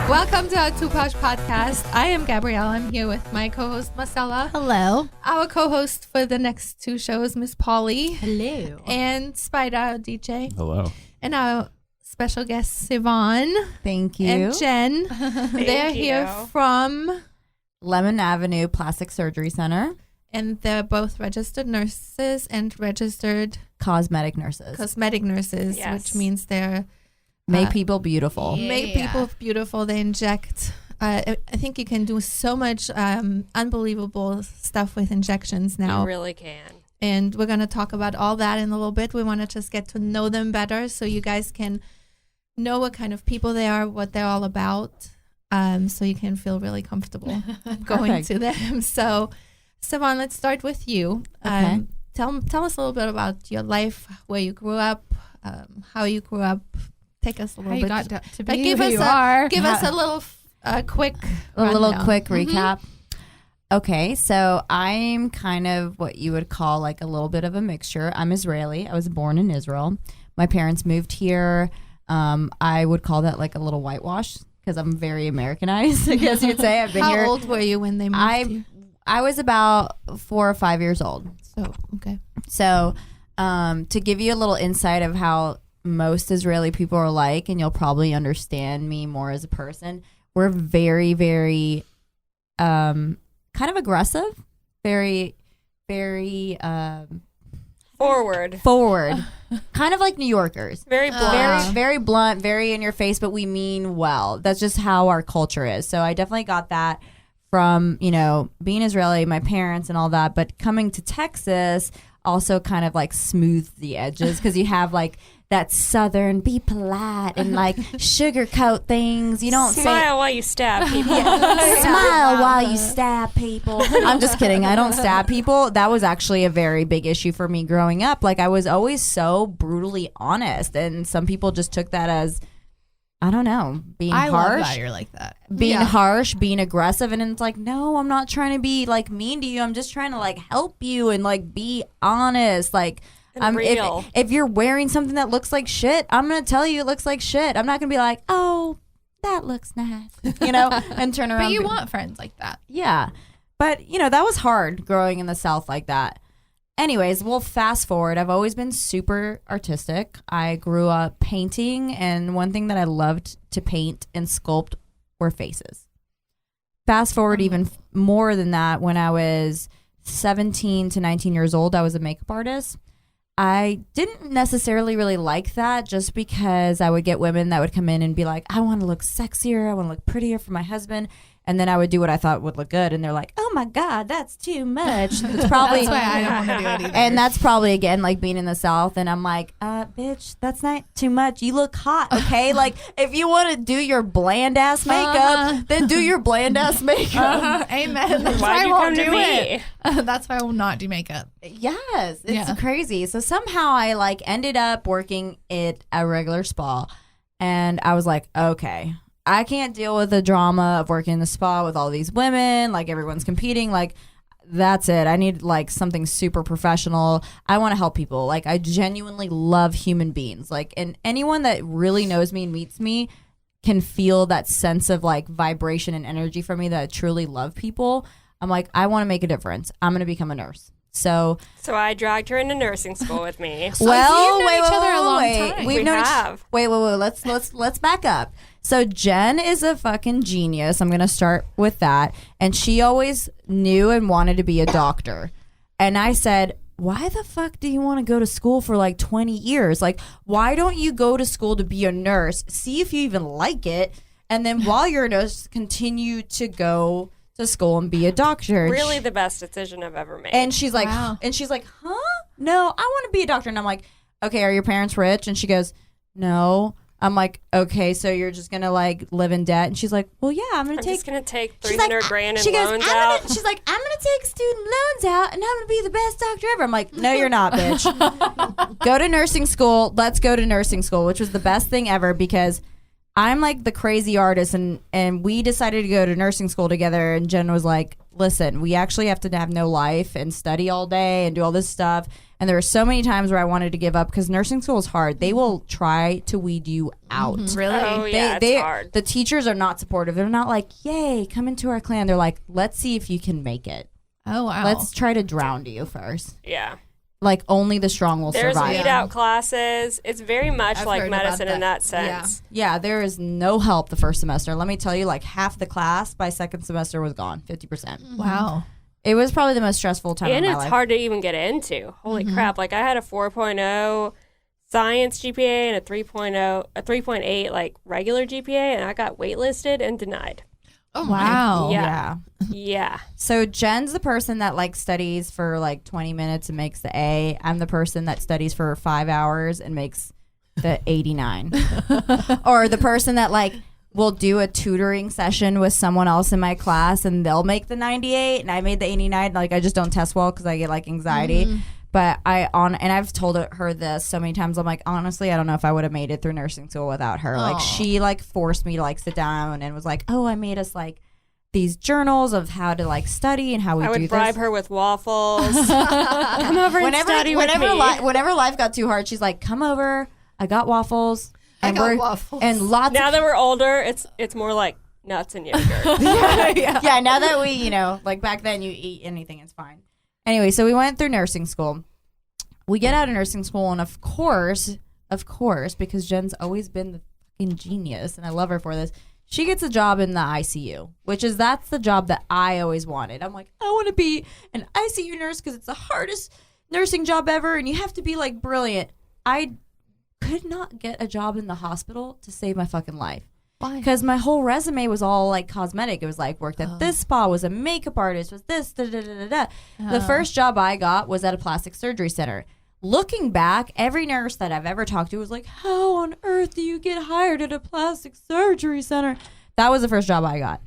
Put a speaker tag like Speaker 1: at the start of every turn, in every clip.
Speaker 1: Welcome to our Posh podcast. I am Gabrielle. I'm here with my co-host Marcella.
Speaker 2: Hello.
Speaker 1: Our co-host for the next two shows, Miss Polly.
Speaker 2: Hello.
Speaker 1: And Spider, our DJ.
Speaker 3: Hello.
Speaker 1: And our special guest, Sivan.
Speaker 2: Thank you.
Speaker 1: And Jen. They're here from
Speaker 2: Lemon Avenue Plastic Surgery Center.
Speaker 1: And they're both registered nurses and registered
Speaker 2: Cosmetic nurses.
Speaker 1: cosmetic nurses,
Speaker 4: Yes.
Speaker 1: which means they're
Speaker 2: Make people beautiful.
Speaker 1: make people beautiful. They inject. I think you can do so much unbelievable stuff with injections now.
Speaker 4: You really can.
Speaker 1: And we're going to talk about all that in a little bit. We want to just get to know them better so you guys can know what kind of people they are, what they're all about, so you can feel really comfortable going to them. So, Sivan, let's start with you.
Speaker 2: Okay.
Speaker 1: Tell us a little bit about your life, where you grew up, how you grew up. Take us a little bit.
Speaker 5: Got to be
Speaker 1: give
Speaker 5: who
Speaker 1: us
Speaker 5: you
Speaker 1: a,
Speaker 5: are.
Speaker 1: Give us a little quick
Speaker 2: quick recap. Okay, so I'm kind of what you would call like a little bit of a mixture. I'm Israeli. I was born in Israel. My parents moved here. I would call that like a little whitewash because I'm very Americanized, I guess you'd say. I've been here.
Speaker 1: How old were you when they moved here?
Speaker 2: I was about 4 or 5 years old.
Speaker 1: So, okay.
Speaker 2: So to give you a little insight of how most Israeli people are like, and you'll probably understand me more as a person, we're very, very kind of aggressive, very, very
Speaker 4: Forward.
Speaker 2: kind of like New Yorkers.
Speaker 4: Very blunt.
Speaker 2: Very, very blunt, very in your face, but we mean well. That's just how our culture is. So I definitely got that from, being Israeli, my parents and all that. But coming to Texas also kind of like smoothed the edges because you have like that southern, be polite and like sugarcoat things. You don't
Speaker 4: Smile while you stab people.
Speaker 2: smile while you stab people. I'm just kidding. I don't stab people. That was actually a very big issue for me growing up. Like I was always so brutally honest, and some people just took that as, I don't know, being
Speaker 5: I
Speaker 2: harsh.
Speaker 5: love that you're like that.
Speaker 2: Being harsh, being aggressive, and it's like, no, I'm not trying to be like mean to you. I'm just trying to like help you and like be honest. Like
Speaker 4: And real.
Speaker 2: If you're wearing something that looks like shit, I'm gonna tell you it looks like shit. I'm not gonna be like, oh, that looks nice, and turn around.
Speaker 5: But you want friends like that.
Speaker 2: Yeah, but that was hard growing in the South like that. Anyways, we'll fast forward. I've always been super artistic. I grew up painting, and one thing that I loved to paint and sculpt were faces. Fast forward even more than that, when I was 17 to 19 years old, I was a makeup artist. I didn't necessarily really like that, just because I would get women that would come in and be like, I want to look sexier, I want to look prettier for my husband. And then I would do what I thought would look good, and they're like, "Oh my God, that's too much." It's probably
Speaker 5: That's why I don't want to do it either.
Speaker 2: and that's probably again like being in the South, and I'm like, bitch, that's not too much. You look hot, okay? Like if you want to do your bland ass makeup, then do your bland ass makeup.
Speaker 5: Amen. That's why
Speaker 4: Why'd
Speaker 5: I
Speaker 4: you
Speaker 5: won't
Speaker 4: come to
Speaker 5: do
Speaker 4: me?
Speaker 5: it. That's why I will not do makeup.
Speaker 2: Yes, it's
Speaker 5: Yeah.
Speaker 2: crazy. So somehow I like ended up working at a regular spa, and I was like, okay, I can't deal with the drama of working in the spa with all these women, like everyone's competing. Like that's it. I need like something super professional. I want to help people. Like I genuinely love human beings. Like, and anyone that really knows me and meets me can feel that sense of like vibration and energy from me, that I truly love people. I'm like, I want to make a difference. I'm going to become a nurse. So
Speaker 4: I dragged her into nursing school with me.
Speaker 2: well,
Speaker 5: you've known each other a long time.
Speaker 2: We've
Speaker 4: We
Speaker 2: known
Speaker 4: have.
Speaker 2: Wait. Let's back up. So Jen is a fucking genius. I'm gonna start with that. And she always knew and wanted to be a doctor. And I said, why the fuck do you want to go to school for like 20 years? Like, why don't you go to school to be a nurse? See if you even like it. And then while you're a nurse, continue to go to school and be a doctor.
Speaker 4: Really the best decision I've ever made.
Speaker 2: And she's like,
Speaker 5: Wow.
Speaker 2: huh? No, I want to be a doctor. And I'm like, okay, are your parents rich? And she goes, no. I'm like, okay, so you're just gonna like live in debt? And she's like, well, yeah, I'm
Speaker 4: just gonna take
Speaker 2: She's like,
Speaker 4: 300 grand in
Speaker 2: she goes,
Speaker 4: loans out.
Speaker 2: She's like, I'm gonna take student loans out, and I'm gonna be the best doctor ever. I'm like, no, you're not, bitch. Go to nursing school. Let's go to nursing school, which was the best thing ever, because I'm like the crazy artist, and we decided to go to nursing school together. And Jen was like, listen, we actually have to have no life and study all day and do all this stuff. And there were so many times where I wanted to give up because nursing school is hard. They will try to weed you out.
Speaker 1: Really?
Speaker 4: Oh, yeah, it's hard.
Speaker 2: The teachers are not supportive. They're not like, yay, come into our clan. They're like, let's see if you can make it.
Speaker 5: Oh, wow.
Speaker 2: Let's try to drown you first.
Speaker 4: Yeah.
Speaker 2: Like, only the strong will
Speaker 4: There's
Speaker 2: survive.
Speaker 4: weed out classes. It's very much
Speaker 5: I've
Speaker 4: like
Speaker 5: heard about
Speaker 4: medicine in
Speaker 5: that.
Speaker 4: that sense.
Speaker 2: Yeah, there is no help the first semester. Let me tell you, like half the class by second semester was gone, 50%.
Speaker 5: Wow.
Speaker 2: It was probably the most stressful time
Speaker 4: And
Speaker 2: of my
Speaker 4: it's
Speaker 2: life.
Speaker 4: hard to even get into. Holy crap. Like I had a 4.0 science GPA and a 3.8 like regular GPA, and I got waitlisted and denied.
Speaker 5: Oh, wow.
Speaker 4: Yeah. Yeah.
Speaker 2: So Jen's the person that like studies for like 20 minutes and makes the A. I'm the person that studies for 5 hours and makes the 89. Or the person that like will do a tutoring session with someone else in my class and they'll make the 98 and I made the 89. Like I just don't test well because I get like anxiety. But and I've told her this so many times. I'm like, honestly, I don't know if I would have made it through nursing school without her. Like she like forced me to like sit down and was like, oh, I made us like these journals of how to like study and how we
Speaker 4: I
Speaker 2: do
Speaker 4: would bribe
Speaker 2: this.
Speaker 4: her with waffles. Come over and study with me.
Speaker 2: Whenever life got too hard, she's like, come over. I got waffles.
Speaker 5: I
Speaker 2: And
Speaker 5: got
Speaker 2: we're
Speaker 5: waffles.
Speaker 2: and lots
Speaker 4: Now
Speaker 2: of
Speaker 4: that we're older, it's more like nuts and yogurt.
Speaker 2: yeah, now that we, like back then you eat anything, it's fine. Anyway, so we went through nursing school. We get out of nursing school, and of course, because Jen's always been the fucking genius, and I love her for this, she gets a job in the ICU, that's the job that I always wanted. I'm like, I want to be an ICU nurse because it's the hardest nursing job ever, and you have to be like brilliant. I could not get a job in the hospital to save my fucking life.
Speaker 5: Why?
Speaker 2: Because my whole resume was all like cosmetic. It was like worked at this spa, was a makeup artist, was this, da da da da da. The first job I got was at a plastic surgery center. Looking back, every nurse that I've ever talked to was like, how on earth do you get hired at a plastic surgery center? That was the first job I got.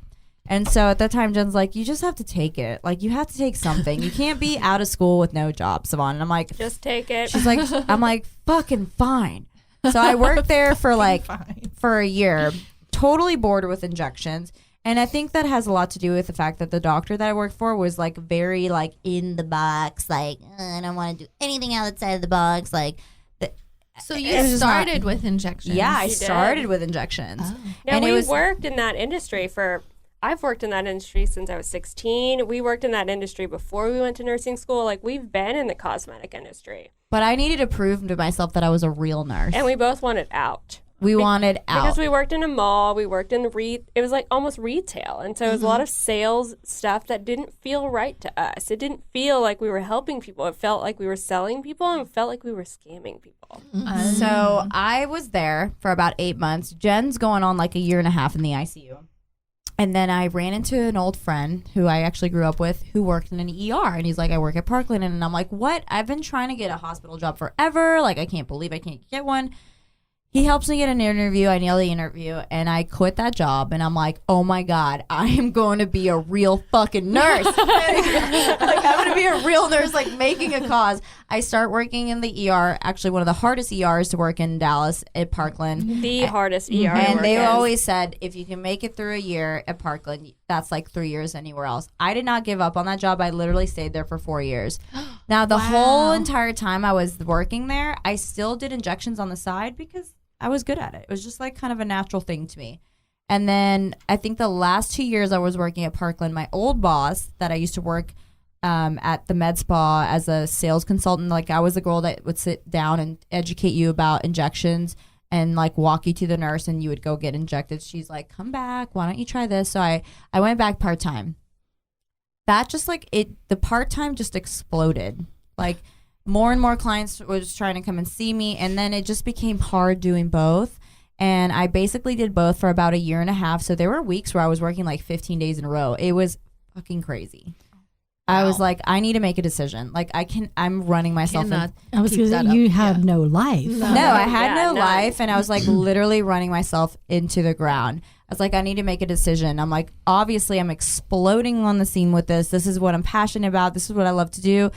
Speaker 2: And so at that time, Jen's like, you just have to take it. Like, you have to take something. You can't be out of school with no job, Sivan. And I'm like,
Speaker 4: Just take it.
Speaker 2: she's like, I'm like, fucking fine. So I worked there for like, for a year, totally bored with injections. And I think that has a lot to do with the fact that the doctor that I worked for was like very like in the box, like, I don't want to do anything outside of the box. Like,
Speaker 1: So
Speaker 2: it
Speaker 1: you
Speaker 2: was just not-
Speaker 1: started with injections.
Speaker 2: yeah, I
Speaker 4: You did.
Speaker 2: started with injections.
Speaker 4: Now,
Speaker 2: and
Speaker 4: we
Speaker 2: it was
Speaker 4: worked in that industry I've worked in that industry since I was 16. We worked in that industry before we went to nursing school. Like, we've been in the cosmetic industry.
Speaker 2: but I needed to prove to myself that I was a real nurse.
Speaker 4: And we both wanted out.
Speaker 2: we wanted out.
Speaker 4: Because we worked in a mall, we worked in it was like almost retail. And so it was a lot of sales stuff that didn't feel right to us. It didn't feel like we were helping people. It felt like we were selling people and it felt like we were scamming people.
Speaker 2: So I was there for about 8 months. Jen's going on like a year and a half in the ICU. And then I ran into an old friend who I actually grew up with who worked in an ER. And he's like, I work at Parkland. And I'm like, what? I've been trying to get a hospital job forever. Like, I can't believe I can't get one. He helps me get an interview. I nail the interview. And I quit that job. And I'm like, oh, my God, I am going to be a real fucking nurse. Like, I'm going to be a real nurse, like, making a cause. I start working in the ER, actually one of the hardest ERs to work in Dallas at Parkland.
Speaker 4: The hardest ER to
Speaker 2: And
Speaker 4: work
Speaker 2: they
Speaker 4: in.
Speaker 2: always said, if you can make it through a year at Parkland, that's like 3 years anywhere else. I did not give up on that job. I literally stayed there for 4 years. Now, the whole entire time I was working there, I still did injections on the side because I was good at it. It was just like kind of a natural thing to me. And then I think the last 2 years I was working at Parkland, my old boss that I used to work at the med spa as a sales consultant, like I was the girl that would sit down and educate you about injections and like walk you to the nurse and you would go get injected. She's like, come back. Why don't you try this? So I went back part-time. That just like the part-time just exploded. Like more and more clients were just trying to come and see me. And then it just became hard doing both. And I basically did both for about a year and a half. So there were weeks where I was working like 15 days in a row. It was fucking crazy. I was like, I need to make a decision. Like I'm running myself.
Speaker 1: Cannot
Speaker 3: I was
Speaker 1: keep
Speaker 3: going
Speaker 1: that
Speaker 3: to say,
Speaker 1: up.
Speaker 3: you have no life.
Speaker 2: No, I had
Speaker 4: Yeah,
Speaker 2: no
Speaker 4: none.
Speaker 2: life. And I was like literally running myself into the ground. I was like, I need to make a decision. I'm like, obviously I'm exploding on the scene with this. This is what I'm passionate about. This is what I love to do.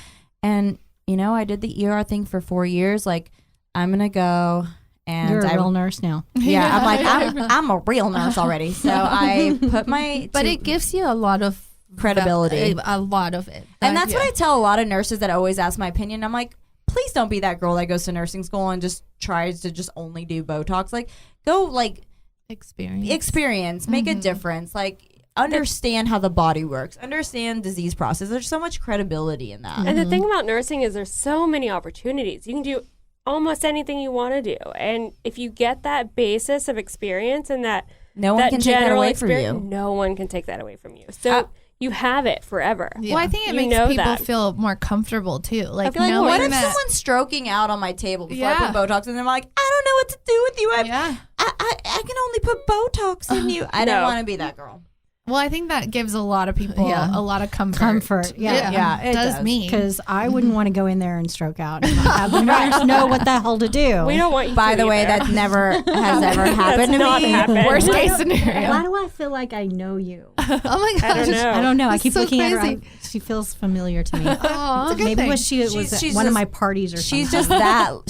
Speaker 2: And, I did the ER thing for 4 years. Like, I'm going to go. And
Speaker 3: You're a real nurse now.
Speaker 2: Yeah, I'm like, I'm a real nurse already. So I put my...
Speaker 1: But it gives you a lot of
Speaker 2: credibility.
Speaker 1: A lot of it.
Speaker 2: And that's what I tell a lot of nurses that always ask my opinion. I'm like, please don't be that girl that goes to nursing school and just tries to just only do Botox. Like, go like experience, make a difference. Like, understand how the body works, understand disease process. There's so much credibility in that.
Speaker 4: And the thing about nursing is there's so many opportunities. You can do almost anything you want to do. And if you get that basis of experience and that
Speaker 2: no one can take that away from you.
Speaker 4: No one can take that away from you. So you have it forever.
Speaker 5: Well, I think it makes people feel more comfortable too. Like,
Speaker 2: I feel like, what if
Speaker 5: that
Speaker 2: someone's stroking out on my table before I put Botox and they're like, I don't know what to do with you. I can only put Botox in you. I don't want to be that girl.
Speaker 5: Well, I think that gives a lot of people a lot of comfort.
Speaker 2: Yeah, it does
Speaker 5: me.
Speaker 3: Because I wouldn't want to go in there and stroke out and have the nurse know what the hell to do.
Speaker 4: We don't want you
Speaker 2: By
Speaker 4: to
Speaker 2: the way,
Speaker 4: either.
Speaker 2: that never has ever happened to
Speaker 4: not
Speaker 2: me.
Speaker 4: happened.
Speaker 5: Worst case scenario.
Speaker 3: Why do I feel like I know you?
Speaker 5: Oh my gosh.
Speaker 4: I don't know.
Speaker 3: I
Speaker 5: That's
Speaker 3: keep
Speaker 5: so
Speaker 3: looking at
Speaker 5: crazy.
Speaker 3: her. She feels familiar to me.
Speaker 5: Aw, it's a good
Speaker 3: Maybe
Speaker 5: thing.
Speaker 3: she was
Speaker 2: She's
Speaker 3: at one of
Speaker 2: just-
Speaker 3: my parties or
Speaker 2: She's
Speaker 3: something.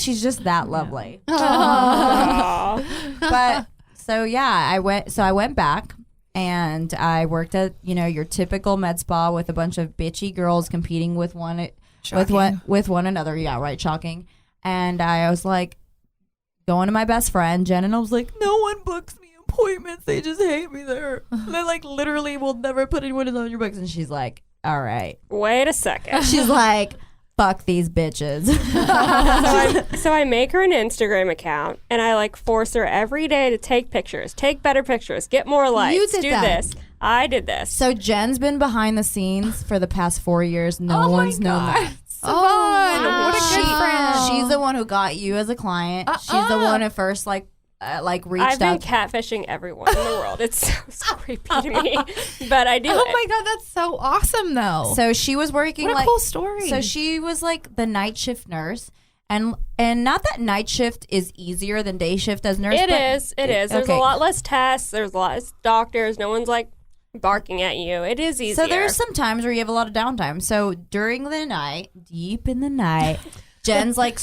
Speaker 2: just that lovely.
Speaker 4: Aw.
Speaker 2: But so yeah, I went back and I worked at, your typical med spa with a bunch of bitchy girls competing with one another. Yeah, right, shocking. And I was like going to my best friend Jen, and I was like, no one books me appointments. They just hate me there. They like literally will never put anyone on your books. And she's like, all right.
Speaker 4: Wait a second.
Speaker 2: She's like, fuck these bitches.
Speaker 4: So I make her an Instagram account and I like force her every day to take pictures, take better pictures, get more likes,
Speaker 5: did
Speaker 4: do
Speaker 5: that.
Speaker 4: this. I did this.
Speaker 2: So Jen's been behind the scenes for the past 4 years. No one's known that.
Speaker 5: Sivan, what a good friend.
Speaker 2: She's the one who got you as a client. She's the one who first reached
Speaker 4: I've been
Speaker 2: out.
Speaker 4: catfishing everyone in the world. It's so creepy to me, but I do
Speaker 5: Oh
Speaker 4: it.
Speaker 5: my god, that's so awesome though.
Speaker 2: So she was working
Speaker 5: what a cool story.
Speaker 2: So she was like the night shift nurse, and not that night shift is easier than day shift as nurse.
Speaker 4: It
Speaker 2: but
Speaker 4: is. There's
Speaker 2: okay.
Speaker 4: a lot less tests. There's a lot less doctors. No one's like barking at you. It is easier.
Speaker 2: So there's some times where you have a lot of downtime. So during the night, deep in the night, Jen's like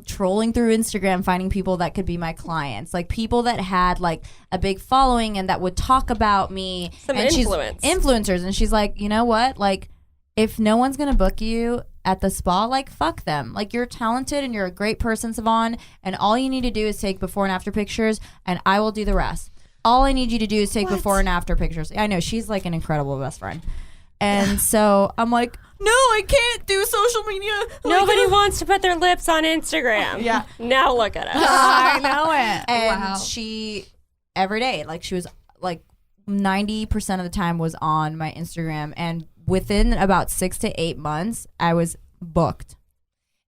Speaker 2: trolling through Instagram, finding people that could be my clients, like people that had like a big following and that would talk about me.
Speaker 4: Some
Speaker 2: and
Speaker 4: influence.
Speaker 2: Influencers. And she's like, you know what? Like, if no one's going to book you at the spa, like, fuck them. Like, you're talented and you're a great person, Sivan, and all you need to do is take before and after pictures, and I will do the rest. All I need you to do is take before and after pictures. I know, she's like an incredible best friend. And so I'm like, no, I can't do social media.
Speaker 4: Nobody wants to put their lips on Instagram.
Speaker 2: Yeah.
Speaker 4: Now look at us.
Speaker 5: I know it.
Speaker 2: And
Speaker 5: wow.
Speaker 2: she, every day, like, she was like 90% of the time was on my Instagram. And within about 6 to 8 months, I was booked.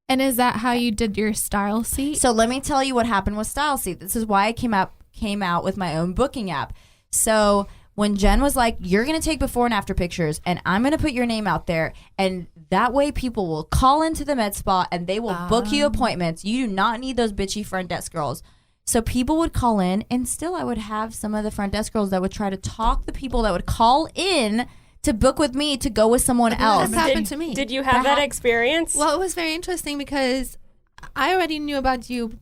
Speaker 5: And is that how you did your style seat?
Speaker 2: So let me tell you what happened with Style Seat. This is why I came out with my own booking app. So when Jen was like, you're going to take before and after pictures and I'm going to put your name out there, and that way people will call into the med spa and they will book you appointments. You do not need those bitchy front desk girls. So people would call in, and still I would have some of the front desk girls that would try to talk the people that would call in to book with me to go with someone else.
Speaker 5: That's happened to me.
Speaker 4: Did you have that experience?
Speaker 5: Well, it was very interesting because I already knew about you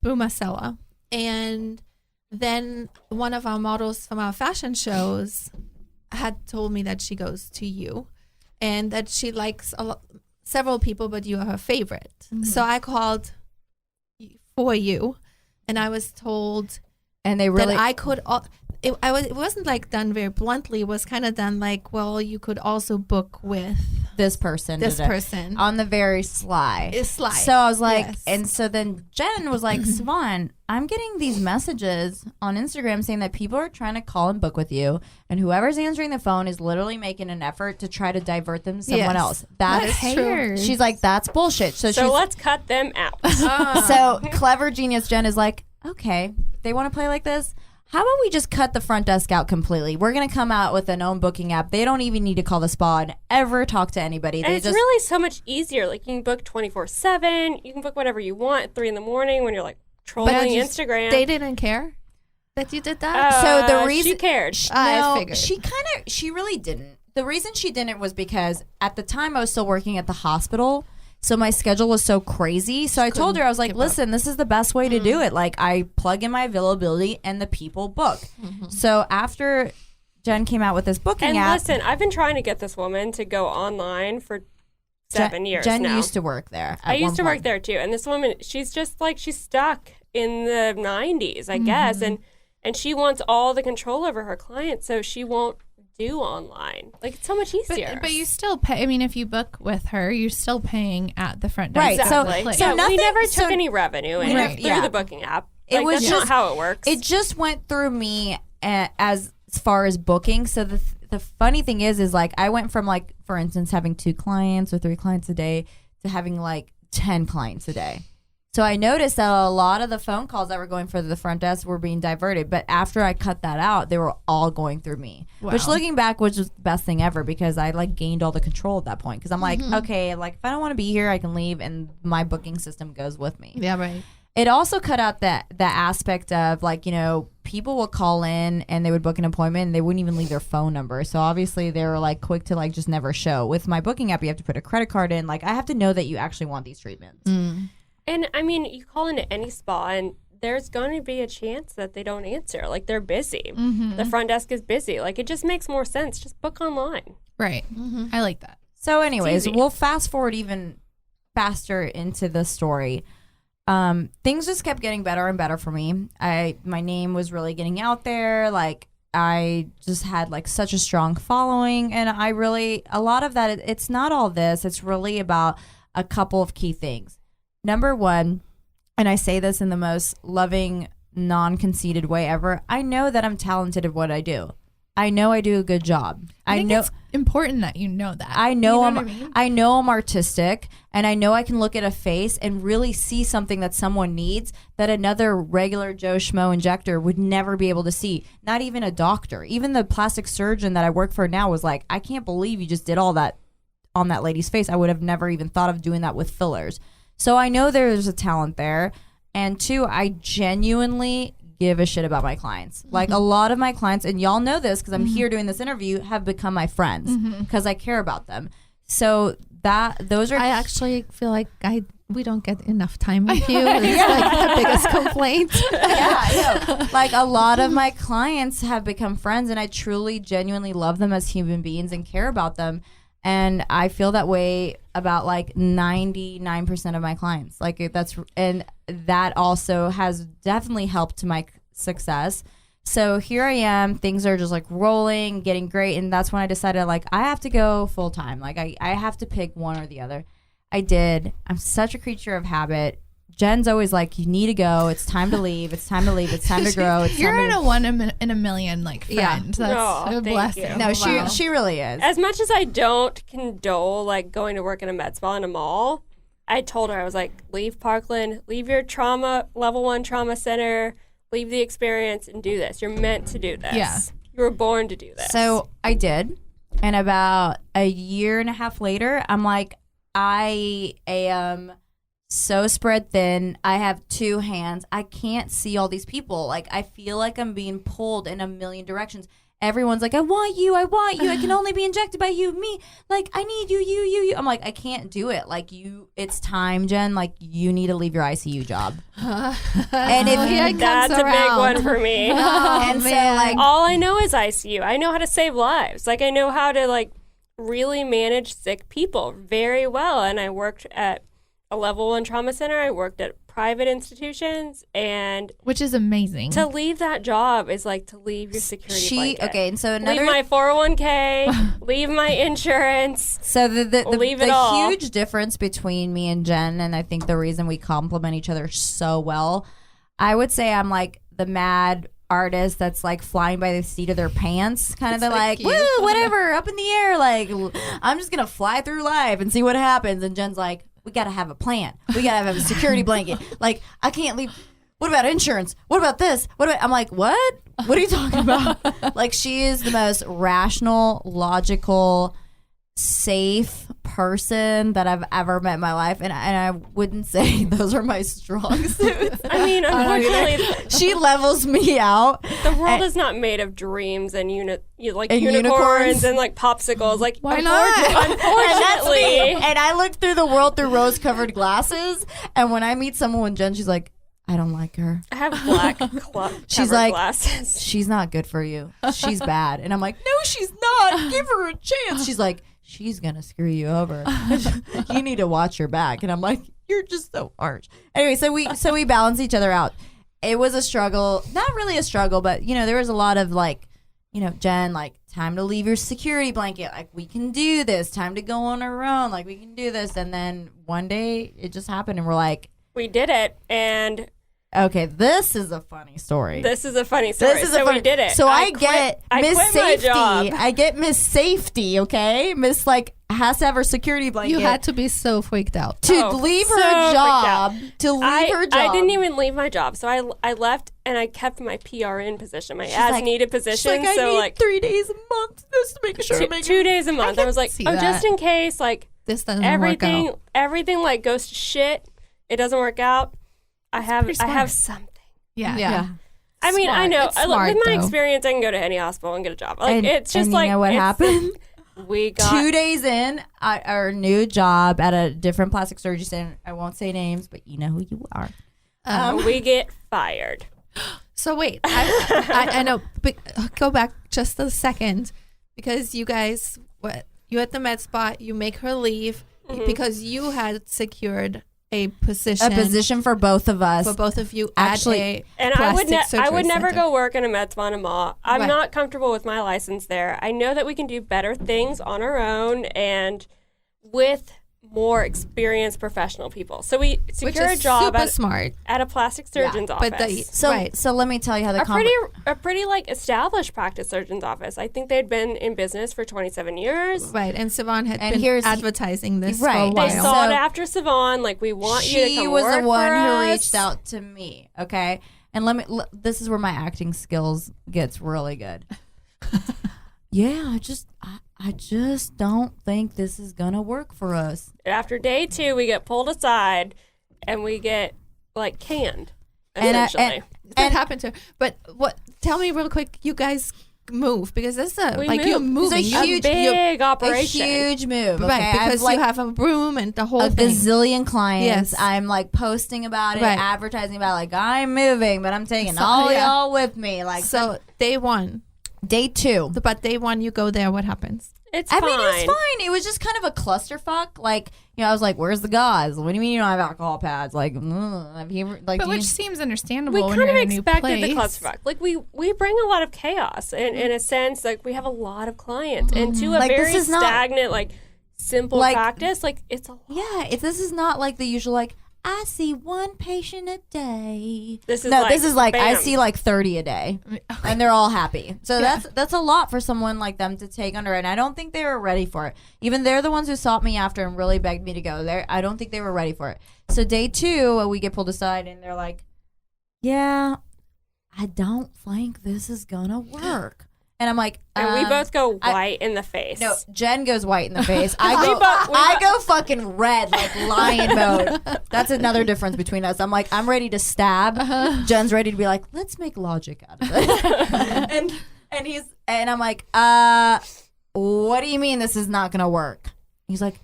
Speaker 5: through Marcella. And then one of our models from our fashion shows had told me that she goes to you and that she likes several people, but you are her favorite.
Speaker 2: Mm-hmm.
Speaker 5: So I called for you, and I was told
Speaker 2: And they really,
Speaker 5: that I could. It wasn't like done very bluntly. It was kind of done like, well, you could also book with
Speaker 2: this person.
Speaker 5: this person.
Speaker 2: On the very sly.
Speaker 5: It's sly.
Speaker 2: So I was like,
Speaker 5: Yes.
Speaker 2: and so then Jen was like, Sivan, I'm getting these messages on Instagram saying that people are trying to call and book with you, and whoever's answering the phone is literally making an effort to try to divert them to someone
Speaker 5: Yes.
Speaker 2: else. That's
Speaker 5: true.
Speaker 2: She's like, that's bullshit. So she's
Speaker 4: let's cut them out.
Speaker 2: so clever genius Jen is like, okay, they want to play like this. How about we just cut the front desk out completely? We're going to come out with an own booking app. They don't even need to call the spa and ever talk to anybody.
Speaker 4: And it's really so much easier. Like, you can book 24/7. You can book whatever you want at 3 in the morning when you're like trolling Instagram.
Speaker 5: They didn't care that you did that.
Speaker 2: So the reason
Speaker 4: she cared.
Speaker 5: I figured.
Speaker 2: She really didn't. The reason she didn't was because at the time I was still working at the hospital. So my schedule was so crazy. So I told her, I was like, listen, this is the best way to do it. Like, I plug in my availability and the people book. So after Jen came out with this booking
Speaker 4: And
Speaker 2: app.
Speaker 4: listen, I've been trying to get this woman to go online for 7 years
Speaker 2: Jen
Speaker 4: now.
Speaker 2: used to work there.
Speaker 4: I used to work there too. And this woman, she's just like, she's stuck in the 90s, I guess. And she wants all the control over her clients, so she won't do online. Like, it's so much easier.
Speaker 6: But you still pay. I mean, if you book with her, you're still paying at the front desk.
Speaker 2: Right.
Speaker 4: Exactly.
Speaker 2: So
Speaker 4: yeah,
Speaker 2: nothing,
Speaker 4: we never took any revenue through the booking app.
Speaker 2: It was
Speaker 4: that's
Speaker 2: just
Speaker 4: not how it works.
Speaker 2: It just went through me as far as booking. So the funny thing is like I went from like, for instance, having 2 clients or 3 clients a day to having like 10 clients a day. So I noticed that a lot of the phone calls that were going for the front desk were being diverted. But after I cut that out, they were all going through me.
Speaker 6: Wow.
Speaker 2: Which looking back was just the best thing ever because I like gained all the control at that point. Because I'm like, okay, like if I don't want to be here, I can leave and my booking system goes with me.
Speaker 5: Yeah, right.
Speaker 2: It also cut out that aspect of like, you know, people will call in and they would book an appointment and they wouldn't even leave their phone number. So obviously they were like quick to like just never show. With my booking app, you have to put a credit card in. Like I have to know that you actually want these treatments.
Speaker 4: And I mean, you call into any spa and there's going to be a chance that they don't answer. Like they're busy. The front desk is busy. Like it just makes more sense. Just book online.
Speaker 6: Right. I like that.
Speaker 2: So anyways,
Speaker 4: easy.
Speaker 2: we'll fast forward even faster into the story. Things just kept getting better and better for me. My name was really getting out there. Like I just had like such a strong following, and I really, a lot of that, it's not all this. It's really about a couple of key things. Number one, and I say this in the most loving, non-conceited way ever, I know that I'm talented at what I do. I know I do a good job.
Speaker 6: I think it's important that you know that.
Speaker 2: I know,
Speaker 6: you know what I mean?
Speaker 2: I know I'm artistic, and I know I can look at a face and really see something that someone needs that another regular Joe Schmo injector would never be able to see. Not even a doctor. Even the plastic surgeon that I work for now was like, I can't believe you just did all that on that lady's face. I would have never even thought of doing that with fillers. So I know there's a talent there. And 2, I genuinely give a shit about my clients. Like a lot of my clients, and y'all know this because I'm here doing this interview, have become my friends because I care about them. So those are.
Speaker 5: I actually feel like we don't get enough time with you. It's like the biggest complaint.
Speaker 2: Like a lot of my clients have become friends, and I truly, genuinely love them as human beings and care about them. And I feel that way about like 99% of my clients. Like and that also has definitely helped to my success. So here I am, things are just like rolling, getting great. And that's when I decided like, I have to go full time. Like I have to pick one or the other. I did. I'm such a creature of habit. Jen's always like, you need to go. It's time to leave. It's time to leave. It's time to grow. It's
Speaker 6: You're
Speaker 2: time
Speaker 6: in a one in a million like friend.
Speaker 5: Yeah.
Speaker 6: That's
Speaker 4: No,
Speaker 6: a
Speaker 4: thank
Speaker 6: blessing.
Speaker 4: you.
Speaker 2: No,
Speaker 6: Wow.
Speaker 2: she really is.
Speaker 4: As much as I don't condole like going to work in a med spa in a mall, I told her, I was like, leave Parkland, leave your level 1 trauma center, leave the experience and do this. You're meant to do this.
Speaker 6: Yeah.
Speaker 4: You were born to do this.
Speaker 2: So I did. And about a year and a half later, I'm like, I am so spread thin. I have 2 hands. I can't see all these people. Like, I feel like I'm being pulled in a million directions. Everyone's like, I want you. I can only be injected by you. Me. Like, I need you. I'm like, I can't do it. Like, it's time, Jen. Like, you need to leave your ICU job. And if
Speaker 4: that's a big one for me.
Speaker 2: and so, like,
Speaker 4: All I know is ICU. I know how to save lives. Like, I know how to, like, really manage sick people very well. And I worked at a level 1 trauma center. I worked at private institutions, and
Speaker 6: Which is amazing.
Speaker 4: to leave that job is like to leave your security blanket.
Speaker 2: Okay, and so another
Speaker 4: leave my 401k, leave my insurance.
Speaker 2: So
Speaker 4: Leave it all.
Speaker 2: huge difference between me and Jen, and I think the reason we complement each other so well, I would say I'm like the mad artist that's like flying by the seat of their pants, kind of. They're like, woo, whatever, up in the air, like I'm just gonna fly through life and see what happens. And Jen's like, we gotta have a plan. We gotta have a security blanket. Like, I can't leave. What about insurance? What about this? I'm like, what? What are you talking about? Like, she is the most rational, logical, safe person that I've ever met in my life, and I wouldn't say those are my strong suits.
Speaker 4: I mean, unfortunately,
Speaker 2: She levels me out.
Speaker 4: the world is not made of dreams and
Speaker 2: And
Speaker 4: unicorns
Speaker 2: unicorns.
Speaker 4: and like popsicles. Like,
Speaker 6: Why not?
Speaker 2: And that's me.
Speaker 4: Unfortunately,
Speaker 2: And I look through the world through rose-covered glasses, and when I meet someone with Jen, she's like, I don't like her.
Speaker 4: I have black
Speaker 2: She's like,
Speaker 4: glasses.
Speaker 2: she's not good for you. She's bad. And I'm like, no, she's not. Give her a chance. She's like, she's gonna screw you over. You need to watch your back. And I'm like, you're just so harsh. Anyway, so we balance each other out. It was a struggle, not really a struggle, but there was a lot of like, Jen, like, time to leave your security blanket. Like, we can do this. Time to go on our own. Like, we can do this. And then one day it just happened, and we're like,
Speaker 4: we did it. And
Speaker 2: okay, this is a funny story.
Speaker 4: We did it.
Speaker 2: So I get Miss
Speaker 4: quit my
Speaker 2: Safety.
Speaker 4: job.
Speaker 2: I get Miss Safety, okay? Miss, like, has to have her security blanket.
Speaker 5: You had to be so freaked out.
Speaker 2: to leave
Speaker 4: so
Speaker 2: her job.
Speaker 4: freaked out.
Speaker 2: To leave her job.
Speaker 4: I didn't even leave my job. So I left, and I kept my PRN position, my as-needed position.
Speaker 2: She's
Speaker 4: so,
Speaker 2: I need
Speaker 4: like,
Speaker 2: 3 days a month just to make sure.
Speaker 4: 2 days a month. I was like,
Speaker 5: see
Speaker 4: just
Speaker 5: that.
Speaker 4: in case, like,
Speaker 5: This doesn't work out.
Speaker 4: everything, like, goes to shit. It doesn't work out. I have something.
Speaker 6: Yeah.
Speaker 2: Yeah.
Speaker 4: I mean, I know.
Speaker 5: It's smart,
Speaker 4: With my
Speaker 5: though.
Speaker 4: experience, I can go to any hospital and get a job. Like,
Speaker 2: And-
Speaker 4: it's just
Speaker 2: and
Speaker 4: like,
Speaker 2: you know what happened?
Speaker 4: We got
Speaker 2: 2 days in, our new job at a different plastic surgery center. I won't say names, but you know who you are.
Speaker 4: we get fired.
Speaker 5: So wait, I know. But go back just a second, because you guys, you at the med spot, you make her leave because you had secured a position
Speaker 2: for both of us.
Speaker 5: for both of you
Speaker 2: Actually,
Speaker 5: at a
Speaker 4: And I would
Speaker 5: plastic surgery
Speaker 4: never
Speaker 5: center.
Speaker 4: go work in a med spa and mall. I'm
Speaker 5: Right.
Speaker 4: not comfortable with my license there. I know that we can do better things on our own and with more experienced professional people. So we
Speaker 5: which
Speaker 4: secure a
Speaker 5: is
Speaker 4: job
Speaker 5: super smart.
Speaker 4: at a plastic surgeon's office.
Speaker 5: But the,
Speaker 2: So
Speaker 5: right.
Speaker 2: so let me tell you how the
Speaker 4: a pretty like established practice surgeon's office. I think they'd been in business for 27 years.
Speaker 5: Right, and Sivan had
Speaker 2: And
Speaker 5: been
Speaker 2: here's-
Speaker 5: advertising this for a
Speaker 2: Right.
Speaker 5: while.
Speaker 4: They
Speaker 2: So-
Speaker 4: sought after Sivan, like, we want you to
Speaker 2: she
Speaker 4: come
Speaker 2: was
Speaker 4: work
Speaker 2: the one
Speaker 4: for
Speaker 2: who
Speaker 4: us.
Speaker 2: reached out to me. Okay, and this is where my acting skills gets really good. Yeah, I just don't think this is gonna work for us.
Speaker 4: After day 2, we get pulled aside and we get, like, canned,
Speaker 2: And
Speaker 4: essentially.
Speaker 5: That happened to her. But tell me real quick, you guys move, because this is
Speaker 4: We
Speaker 5: you're
Speaker 4: moved.
Speaker 5: moving.
Speaker 2: It's a huge-
Speaker 4: big
Speaker 2: A
Speaker 4: operation.
Speaker 2: huge move, okay?
Speaker 5: Right, because
Speaker 2: I've,
Speaker 5: you have a room and the whole
Speaker 2: a
Speaker 5: thing.
Speaker 2: gazillion clients.
Speaker 5: Yes.
Speaker 2: I'm like posting about it,
Speaker 5: Right.
Speaker 2: advertising about it, like I'm moving, but I'm taking
Speaker 5: So-
Speaker 2: all
Speaker 5: yeah.
Speaker 2: y'all with me. Like
Speaker 5: So day one,
Speaker 2: day 2.
Speaker 5: but day one you go there, what happens?
Speaker 4: It's
Speaker 2: I
Speaker 4: fine.
Speaker 2: mean, it's fine. It was just kind of a clusterfuck. Like, I was like, "Where's the gauze? What do you mean you don't have alcohol pads? Like, have you ever, like,
Speaker 6: But
Speaker 2: do you-
Speaker 6: which seems understandable
Speaker 4: We
Speaker 6: when
Speaker 4: kind
Speaker 6: you're
Speaker 4: of
Speaker 6: in a new
Speaker 4: expected the
Speaker 6: place.
Speaker 4: clusterfuck. Like, we bring a lot of chaos in a sense. Like, we have a lot of clients, and to a
Speaker 2: Like, this
Speaker 4: very
Speaker 2: is not-
Speaker 4: stagnant, like, simple
Speaker 2: Like-
Speaker 4: practice, like, it's a lot.
Speaker 2: Yeah, this is not like the usual, like, I see one patient a day.
Speaker 4: This is
Speaker 2: No,
Speaker 4: like,
Speaker 2: this is like, I
Speaker 4: bam.
Speaker 2: see like 30 a day. And they're all happy. So that's a lot for someone like them to take under. And I don't think they were ready for it. Even they're the ones who sought me after and really begged me to go there. I don't think they were ready for it. So day 2, we get pulled aside and they're like, yeah, I don't think this is going to work. And I'm like,
Speaker 4: And we both go
Speaker 2: I-
Speaker 4: white in the face.
Speaker 2: No, Jen goes white in the face. I
Speaker 4: We
Speaker 2: go,
Speaker 4: both- we
Speaker 2: I
Speaker 4: both-
Speaker 2: go fucking red, like lion mode. That's another difference between us. I'm like, I'm ready to stab. Jen's ready to be like, let's make logic out of it. and I'm like, what do you mean this is not gonna work? He's like,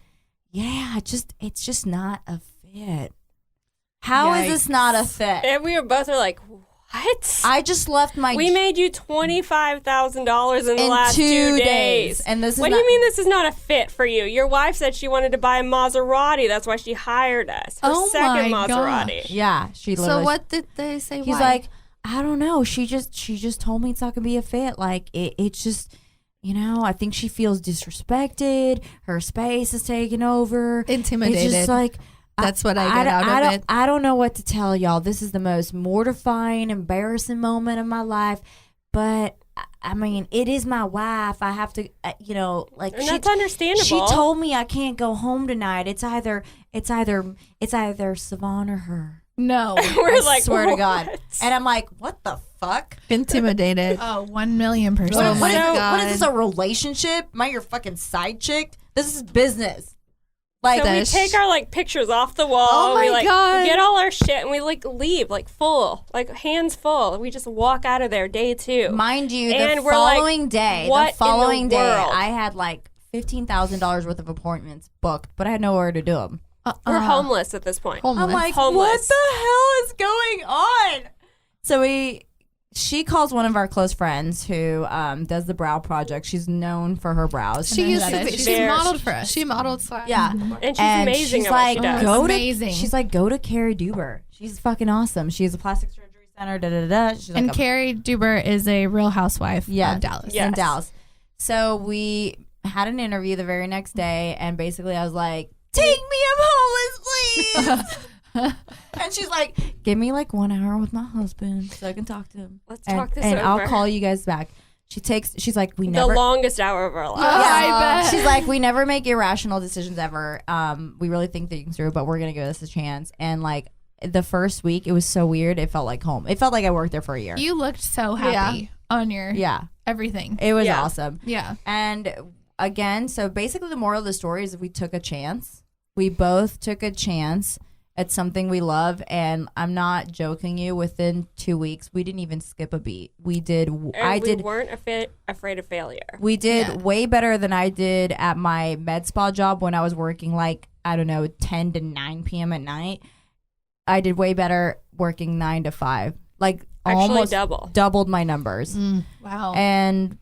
Speaker 2: yeah, it's just not a fit. How is this not a fit?
Speaker 4: And we were both like, what?
Speaker 2: I just left my.
Speaker 4: We made you $25,000 in the
Speaker 2: In
Speaker 4: last
Speaker 2: 2
Speaker 4: 2 days.
Speaker 2: and this is
Speaker 4: What do
Speaker 2: not-
Speaker 4: you mean this is not a fit for you? Your wife said she wanted to buy a Maserati. That's why she hired us. Her
Speaker 5: Oh
Speaker 4: second
Speaker 5: my
Speaker 4: Maserati.
Speaker 2: Yeah, she literally.
Speaker 5: So what did they say?
Speaker 2: He's
Speaker 5: why?
Speaker 2: like, I don't know. She just told me it's not gonna be a fit. Like it's just, I think she feels disrespected. Her space is taken over.
Speaker 5: Intimidated.
Speaker 2: It's just like
Speaker 5: That's what I get out of it.
Speaker 2: I don't know what to tell y'all. This is the most mortifying, embarrassing moment of my life. But I mean, it is my wife. I have to, like
Speaker 4: And that's understandable.
Speaker 2: She told me I can't go home tonight. It's either Sivan or her.
Speaker 6: No.
Speaker 4: We're
Speaker 2: I
Speaker 4: like,
Speaker 2: swear to God.
Speaker 4: what?
Speaker 2: And I'm like, what the fuck?
Speaker 5: Intimidated.
Speaker 6: Oh, 1,000,000%.
Speaker 5: Oh my
Speaker 2: What is
Speaker 5: God.
Speaker 2: this, a relationship? Am I your fucking side chick? This is business. Like,
Speaker 4: So we
Speaker 5: Dish.
Speaker 4: take our pictures off the wall.
Speaker 5: Oh my
Speaker 4: we
Speaker 5: God.
Speaker 4: get all our shit and we leave full, hands full. We just walk out of there day 2.
Speaker 2: mind you,
Speaker 4: And
Speaker 2: the
Speaker 4: we're like,
Speaker 2: following day,
Speaker 4: what in the world?
Speaker 2: I had like $15,000 worth of appointments booked, but I had nowhere to do them.
Speaker 4: We're homeless at this point.
Speaker 5: Homeless.
Speaker 2: I'm like,
Speaker 4: Homeless.
Speaker 2: what the hell is going on? So she calls one of our close friends who does the brow project. She's known for her brows.
Speaker 5: She used
Speaker 6: that
Speaker 5: to.
Speaker 6: is.
Speaker 5: She
Speaker 6: modeled for us.
Speaker 5: She modeled for us.
Speaker 2: Yeah.
Speaker 4: And she's amazing
Speaker 2: she's
Speaker 4: at what
Speaker 2: like,
Speaker 4: she does.
Speaker 2: go
Speaker 6: Amazing.
Speaker 2: She's like, go to Carrie Duber. She's fucking awesome. She has a plastic surgery center. Da da da. She's
Speaker 6: And
Speaker 2: like
Speaker 6: Carrie Duber is a Real Housewife of Dallas.
Speaker 4: Yeah.
Speaker 2: in
Speaker 4: Yes.
Speaker 2: Dallas. So we had an interview the very next day, and basically I was like, take me, I'm homeless, please. And she's like, give me like 1 hour with my husband so I can talk to him.
Speaker 4: Let's
Speaker 2: and,
Speaker 4: talk this
Speaker 2: and
Speaker 4: over.
Speaker 2: I'll call you guys back. She's like, we
Speaker 4: The
Speaker 2: never.
Speaker 4: longest hour of our lives.
Speaker 6: I bet.
Speaker 2: She's like, we never make irrational decisions ever. We really think things through, but we're gonna give this a chance. And like the first week, it was so weird. It felt like home. It felt like I worked there for a year.
Speaker 6: You looked so happy on your everything.
Speaker 2: It was
Speaker 4: Yeah.
Speaker 2: awesome.
Speaker 6: Yeah.
Speaker 2: And again, so basically the moral of the story is we took a chance. We both took a chance at something we love, and I'm not joking you, within 2 weeks, we didn't even skip a beat. We did,
Speaker 4: And we weren't afraid of failure.
Speaker 2: we did
Speaker 6: Yeah.
Speaker 2: way better than I did at my med spa job when I was working like, I don't know, 10 to 9 p.m. at night. I did way better working 9 to 5. Like
Speaker 4: Actually
Speaker 2: almost
Speaker 4: doubled
Speaker 2: my numbers.
Speaker 6: Wow.
Speaker 2: And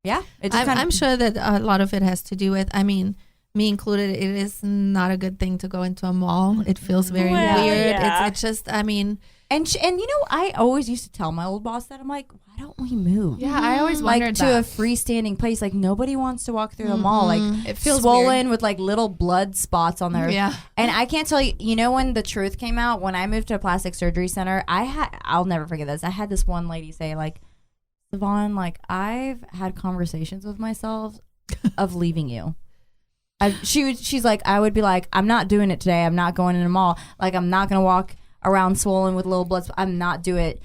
Speaker 2: yeah, it just
Speaker 5: I'm sure that a lot of it has to do with, I mean, me included, it is not a good thing to go into a mall. It feels very
Speaker 4: Well,
Speaker 5: weird.
Speaker 4: yeah.
Speaker 5: It's just, I mean,
Speaker 2: And you know, I always used to tell my old boss that I'm like, why don't we move?
Speaker 6: yeah, I always
Speaker 2: Like
Speaker 6: wondered
Speaker 2: to a
Speaker 6: that.
Speaker 2: freestanding place. Like nobody wants to walk through the mall. Like
Speaker 6: It feels
Speaker 2: swollen
Speaker 6: weird.
Speaker 2: with like little blood spots on there.
Speaker 6: Yeah.
Speaker 2: And I can't tell you. You know, when the truth came out, when I moved to a plastic surgery center, I'll never forget this. I had this one lady say like, Sivan, like I've had conversations with myself of leaving you. She's like, I would be like, I'm not doing it today. I'm not going in the mall. Like, I'm not going to walk around swollen with little blood. I'm not doing it.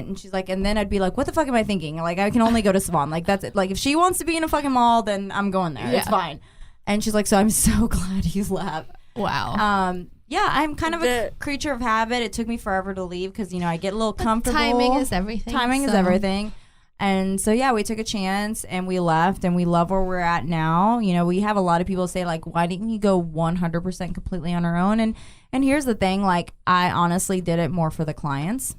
Speaker 2: And she's like, and then I'd be like, what the fuck am I thinking? Like, I can only go to Sivan. Like, that's it. Like, if she wants to be in a fucking mall, then I'm going there. It's fine. And she's like, so I'm so glad you left.
Speaker 6: Wow.
Speaker 2: Yeah, I'm kind of a
Speaker 4: The-
Speaker 2: creature of habit. It took me forever to leave because, you know, I get a little comfortable.
Speaker 5: timing is everything.
Speaker 2: Timing is
Speaker 5: so-
Speaker 2: everything. And so, yeah, we took a chance and we left and we love where we're at now. You know, we have a lot of people say, like, why didn't you go 100% completely on our own? And here's the thing, like, I honestly did it more for the clients.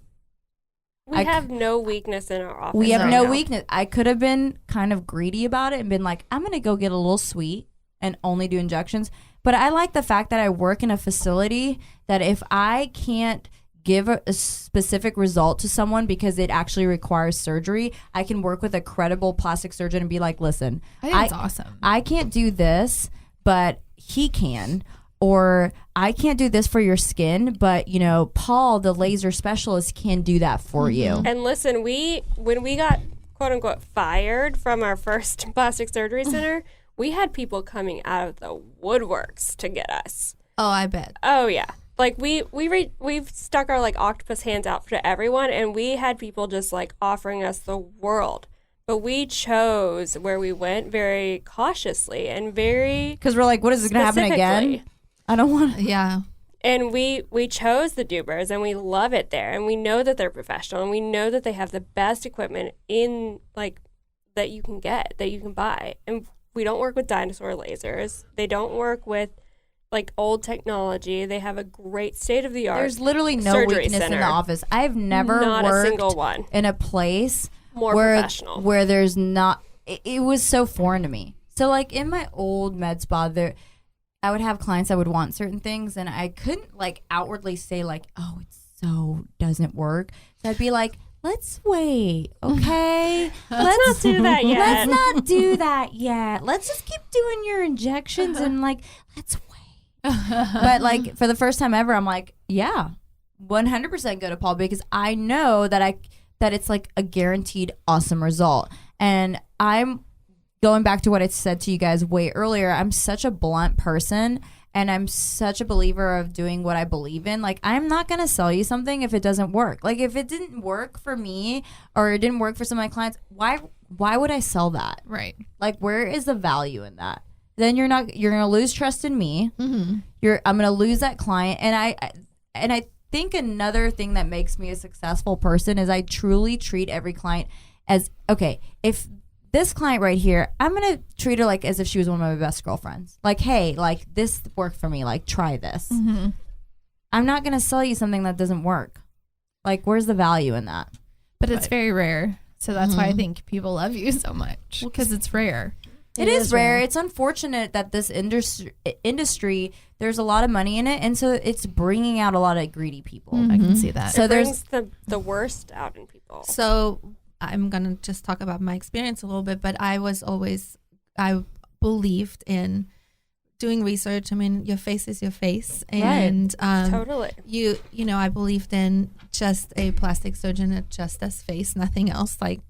Speaker 4: We have no weakness in our office.
Speaker 2: We have
Speaker 4: right
Speaker 2: no
Speaker 4: now.
Speaker 2: weakness. I could have been kind of greedy about it and been like, I'm going to go get a little sweet and only do injections. But I like the fact that I work in a facility that if I can't give a specific result to someone because it actually requires surgery, I can work with a credible plastic surgeon and be like, listen,
Speaker 6: I think that's awesome.
Speaker 2: I can't do this, but he can. Or I can't do this for your skin, but, you know, Paul, the laser specialist, can do that for you.
Speaker 4: And listen, when we got quote unquote fired from our first plastic surgery center, we had people coming out of the woodworks to get us.
Speaker 5: Oh, I bet.
Speaker 4: Oh yeah. Like we've stuck our like octopus hands out to everyone, and we had people just like offering us the world. But we chose where we went very cautiously and very
Speaker 2: Because we're like, what is this going to happen again?
Speaker 4: specifically.
Speaker 2: I don't want to.
Speaker 5: Yeah.
Speaker 4: And we chose the Dubers, and we love it there, and we know that they're professional, and we know that they have the best equipment in like that you can get, that you can buy. And we don't work with dinosaur lasers. They don't work with like old technology. They have a great state of the art.
Speaker 2: There's literally no
Speaker 4: surgery
Speaker 2: weakness in
Speaker 4: center.
Speaker 2: the office. I've never
Speaker 4: Not
Speaker 2: worked
Speaker 4: a single one.
Speaker 2: in a place
Speaker 4: More
Speaker 2: where
Speaker 4: professional.
Speaker 2: where there's not. It was so foreign to me. So like in my old med spa, there, I would have clients that would want certain things, and I couldn't like outwardly say like, oh, it so doesn't work. So I'd be like, let's wait, okay?
Speaker 4: Let's not do that yet.
Speaker 2: Let's not do that yet. Let's just keep doing your injections and like, let's wait. But like for the first time ever, I'm like, yeah, 100% go to Paul because I know that it's like a guaranteed awesome result. And I'm going back to what I said to you guys way earlier. I'm such a blunt person. And I'm such a believer of doing what I believe in. Like, I'm not going to sell you something if it doesn't work. Like, if it didn't work for me or it didn't work for some of my clients, why would I sell that?
Speaker 6: Right.
Speaker 2: Like, where is the value in that? Then you're going to lose trust in me.
Speaker 6: Mm-hmm.
Speaker 2: I'm going to lose that client. And I think another thing that makes me a successful person is I truly treat every client as, okay, if this client right here, I'm going to treat her like as if she was one of my best girlfriends. Like, hey, like this worked for me. Like, try this.
Speaker 6: Mm-hmm.
Speaker 2: I'm not going to sell you something that doesn't work. Like, where's the value in that?
Speaker 6: But it's very rare. So that's why I think people love you so much, because it's rare.
Speaker 2: It is rare. It's unfortunate that this industry, there's a lot of money in it, and so it's bringing out a lot of greedy people.
Speaker 6: I can see that.
Speaker 2: So
Speaker 4: It brings the worst out in people.
Speaker 5: So I'm going to just talk about my experience a little bit, but I believed in doing research. I mean, your face is your face. And
Speaker 4: Totally.
Speaker 5: you know, I believed in just a plastic surgeon at just as face, nothing else. Like,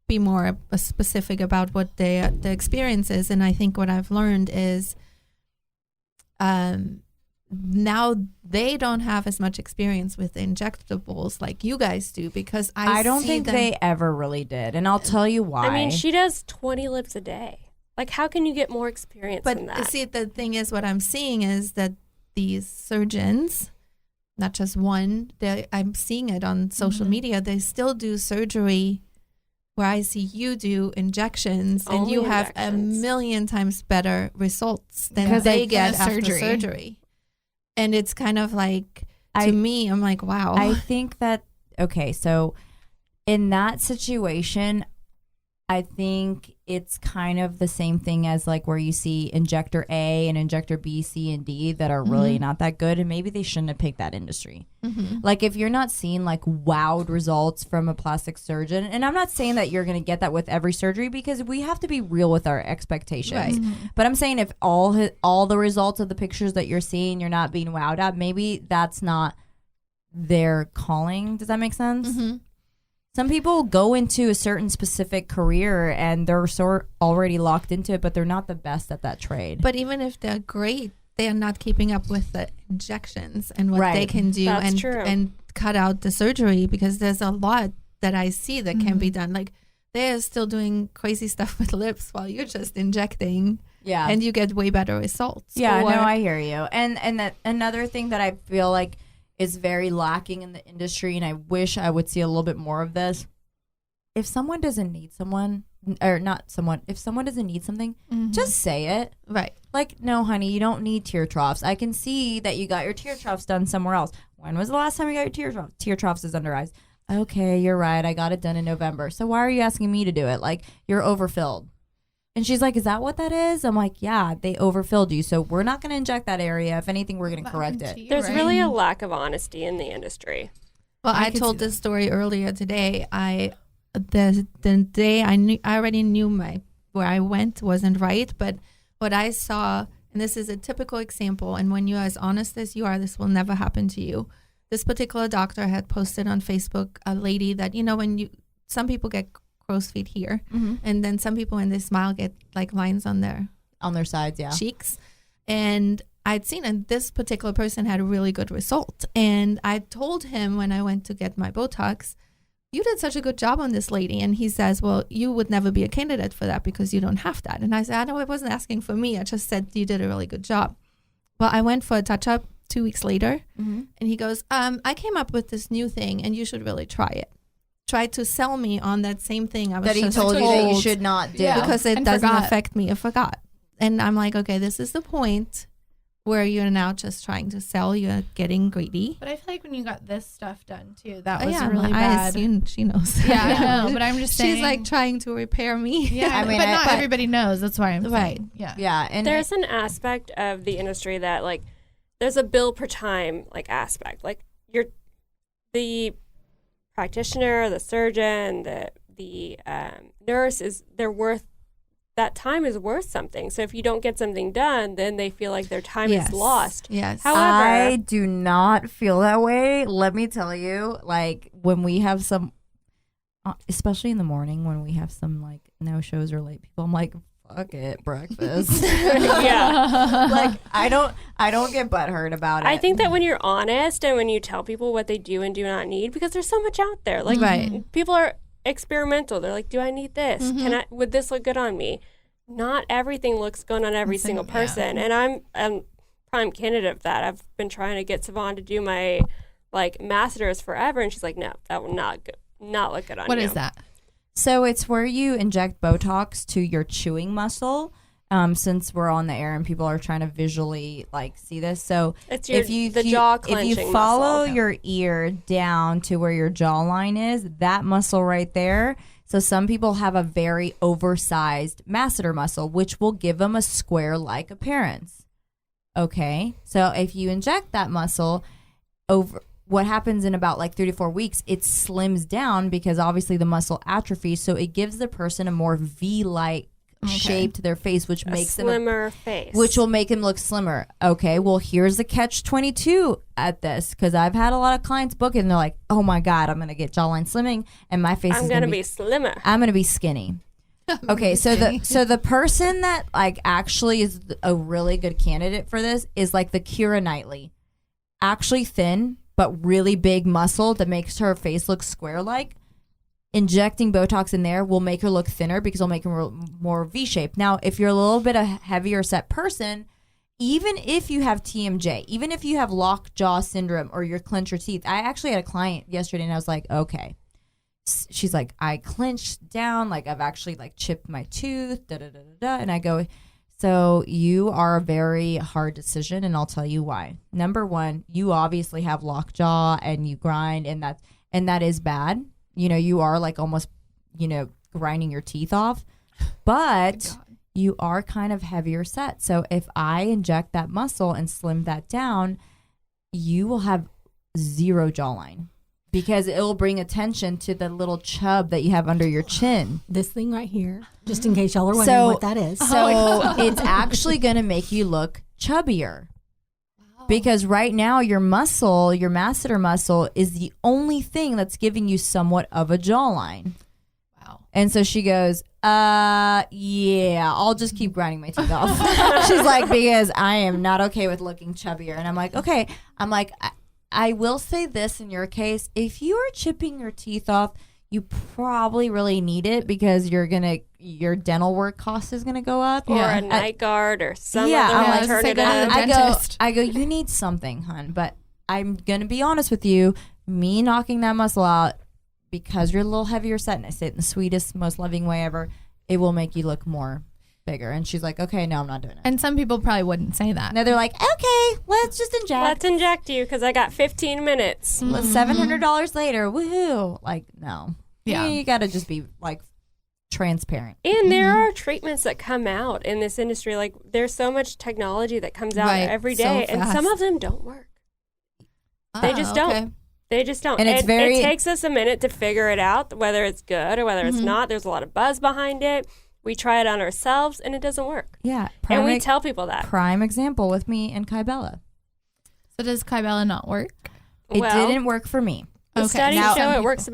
Speaker 5: be more specific about what the experience is. And I think what I've learned is now they don't have as much experience with injectables like you guys do, because I
Speaker 2: don't
Speaker 5: see
Speaker 2: think
Speaker 5: them-
Speaker 2: they ever really did, and I'll tell you why.
Speaker 4: I mean, she does 20 lips a day. Like, how can you get more experience than
Speaker 5: But
Speaker 4: that?
Speaker 5: see, the thing is, what I'm seeing is that these surgeons, not just one, I'm seeing it on social media, they still do surgery where I see you do injections, and
Speaker 4: Only
Speaker 5: you have a
Speaker 4: injections.
Speaker 5: million times better results than
Speaker 6: Because
Speaker 5: they
Speaker 6: they
Speaker 5: get
Speaker 6: get
Speaker 5: after
Speaker 6: surgery.
Speaker 5: surgery. And it's kind of like, to me, I'm like, wow.
Speaker 2: I think that, okay, so in that situation, I think it's kind of the same thing as like where you see injector A and injector B, C, and D that are really not that good, and maybe they shouldn't have picked that industry. Like, if you're not seeing like wowed results from a plastic surgeon, and I'm not saying that you're going to get that with every surgery, because we have to be real with our expectations.
Speaker 5: Right.
Speaker 2: But I'm saying if all the results of the pictures that you're seeing, you're not being wowed at, maybe that's not their calling. Does that make sense? Some people go into a certain specific career and they're already locked into it, but they're not the best at that trade.
Speaker 5: But even if they're great, they are not keeping up with the injections and what they
Speaker 2: Right.
Speaker 5: can do
Speaker 4: That's true.
Speaker 5: and cut out the surgery, because there's a lot that I see that can be done. Like, they're still doing crazy stuff with lips while you're just injecting,
Speaker 2: yeah.
Speaker 5: and you get way better results.
Speaker 2: Yeah,
Speaker 5: Or-
Speaker 2: no, I hear you. And that another thing that I feel like is very lacking in the industry, and I wish I would see a little bit more of this. If someone doesn't need someone, or not someone, if someone doesn't need something, just say it.
Speaker 5: right.
Speaker 2: Like, no, honey, you don't need tear troughs. I can see that you got your tear troughs done somewhere else. When was the last time you got your tear troughs? Tear troughs is under eyes. Okay, you're right. I got it done in November. So why are you asking me to do it? Like, you're overfilled. And she's like, is that what that is? I'm like, yeah, they overfilled you. So we're not going to inject that area. If anything, we're going to correct it.
Speaker 4: There's really a lack of honesty in the industry.
Speaker 5: Well, I
Speaker 2: could
Speaker 5: told
Speaker 2: see
Speaker 5: this story earlier today. The day I already knew where I went wasn't right, but what I saw, and this is a typical example, and when you're as honest as you are, this will never happen to you. This particular doctor had posted on Facebook a lady that, you know, some people get crow's feet here, and then some people when they smile get like lines on their
Speaker 2: sides, yeah.
Speaker 5: cheeks. And I'd seen, and this particular person had a really good result. And I told him when I went to get my Botox, you did such a good job on this lady. And he says, well, you would never be a candidate for that because you don't have that. And I said, I know, I wasn't asking for me. I just said you did a really good job. Well, I went for a touch-up 2 weeks later, and he goes, I came up with this new thing, and you should really try it. Tried to sell me on that same thing I was
Speaker 2: That he
Speaker 5: just
Speaker 2: told you that you
Speaker 5: told,
Speaker 2: should not do.
Speaker 5: because it
Speaker 6: And
Speaker 5: doesn't
Speaker 6: forgot.
Speaker 5: affect me. I forgot. And I'm like, okay, this is the point where you're now just trying to sell. You're getting greedy.
Speaker 6: But I feel like when you got this stuff done too, that was
Speaker 5: yeah,
Speaker 6: really
Speaker 5: I
Speaker 6: bad.
Speaker 5: assume she knows.
Speaker 6: Yeah, I know, but I'm just saying.
Speaker 5: She's like trying to repair me.
Speaker 6: yeah,
Speaker 2: I mean,
Speaker 6: but not
Speaker 2: but-
Speaker 6: everybody knows. That's why I'm
Speaker 5: Right.
Speaker 6: saying. Yeah.
Speaker 2: Yeah, and
Speaker 4: There's an aspect of the industry that, like, there's a bill per time, like, aspect. Like, the practitioner, the surgeon, the nurse that time is worth something. So if you don't get something done, then they feel like their time
Speaker 5: Yes.
Speaker 4: is lost.
Speaker 5: Yes.
Speaker 4: However,
Speaker 2: I do not feel that way. Let me tell you, like, when we have some, especially in the morning when we have some like no shows or late people, I'm like, fuck it, breakfast.
Speaker 4: yeah.
Speaker 2: Like, I don't get butthurt about it.
Speaker 4: I think that when you're honest and when you tell people what they do and do not need, because there's so much out there. Like,
Speaker 5: Right.
Speaker 4: people are experimental. They're like, do I need this? Would this look good on me? Not everything looks good on every single person. And I'm prime candidate of that. I've been trying to get Sivan to do my like masseters forever, and she's like, no, that will not look good on you.
Speaker 6: What is that?
Speaker 2: So it's where you inject Botox to your chewing muscle, Since we're on the air and people are trying to visually like see this. So
Speaker 4: It's
Speaker 2: if
Speaker 4: jaw
Speaker 2: if
Speaker 4: clenching
Speaker 2: you follow
Speaker 4: muscle.
Speaker 2: your ear down to where your jawline is, that muscle right there. So some people have a very oversized masseter muscle, which will give them a square-like appearance. Okay, so if you inject that muscle over, what happens in about like 3 to 4 weeks, it slims down because obviously the muscle atrophies. So it gives the person a more V-like shape to their face, which makes them
Speaker 4: slimmer face,
Speaker 2: which will make them look slimmer. Okay, well, here's the catch-22 at this, because I've had a lot of clients book it and they're like, oh my God, I'm going to get jawline slimming and my face is
Speaker 4: going to
Speaker 2: be
Speaker 4: be slimmer.
Speaker 2: I'm going to be skinny. Okay, so the person that like actually is a really good candidate for this is like the Keira Knightley. Actually thin, but really big muscle that makes her face look square-like. Injecting Botox in there will make her look thinner because it'll make her more V-shaped. Now, if you're a little bit a heavier set person, even if you have TMJ, even if you have lockjaw syndrome or you clench your teeth, I actually had a client yesterday and I was like, okay. She's like, I clenched down, like I've actually like chipped my tooth, da da da da da. And I go, so you are a very hard decision, and I'll tell you why. Number one, you obviously have lockjaw and you grind, and that is bad. You know, you are like almost, you know, grinding your teeth off, but you are kind of heavier set. So if I inject that muscle and slim that down, you will have zero jawline because it will bring attention to the little chub that you have under your chin.
Speaker 3: This thing right here, just in case y'all are wondering what that is.
Speaker 2: So it's actually going to make you look chubbier. Because right now your muscle, your masseter muscle, is the only thing that's giving you somewhat of a jawline.
Speaker 6: Wow.
Speaker 2: And so she goes, yeah, I'll just keep grinding my teeth off. She's like, because I am not okay with looking chubbier. And I'm like, okay. I'm like, I will say this in your case. If you are chipping your teeth off, you probably really need it because your dental work cost is gonna go up,
Speaker 4: or a night guard, or some
Speaker 2: I'm
Speaker 4: other
Speaker 2: like,
Speaker 4: alternative.
Speaker 2: I go, you need something, hun. But I'm gonna be honest with you. Me knocking that muscle out because you're a little heavier set, and I say it in the sweetest, most loving way ever. It will make you look more bigger. And she's like, okay, no, I'm not doing it.
Speaker 6: And some people probably wouldn't say that.
Speaker 2: No, they're like, okay, let's just inject.
Speaker 4: Let's inject you because I got 15 minutes.
Speaker 2: $700 later, woohoo! Like, no,
Speaker 6: Yeah.
Speaker 2: you got to just be like transparent.
Speaker 4: And there are treatments that come out in this industry. Like, there's so much technology that comes out every day, and some of them don't work. They just don't. They just don't.
Speaker 2: And it
Speaker 4: takes us a minute to figure it out, whether it's good or whether it's not. There's a lot of buzz behind it. We try it on ourselves, and it doesn't work.
Speaker 2: Yeah.
Speaker 4: And we tell people that.
Speaker 2: Prime example with me and Kybella.
Speaker 6: So does Kybella not work?
Speaker 2: It didn't work for me.
Speaker 4: The studies show it works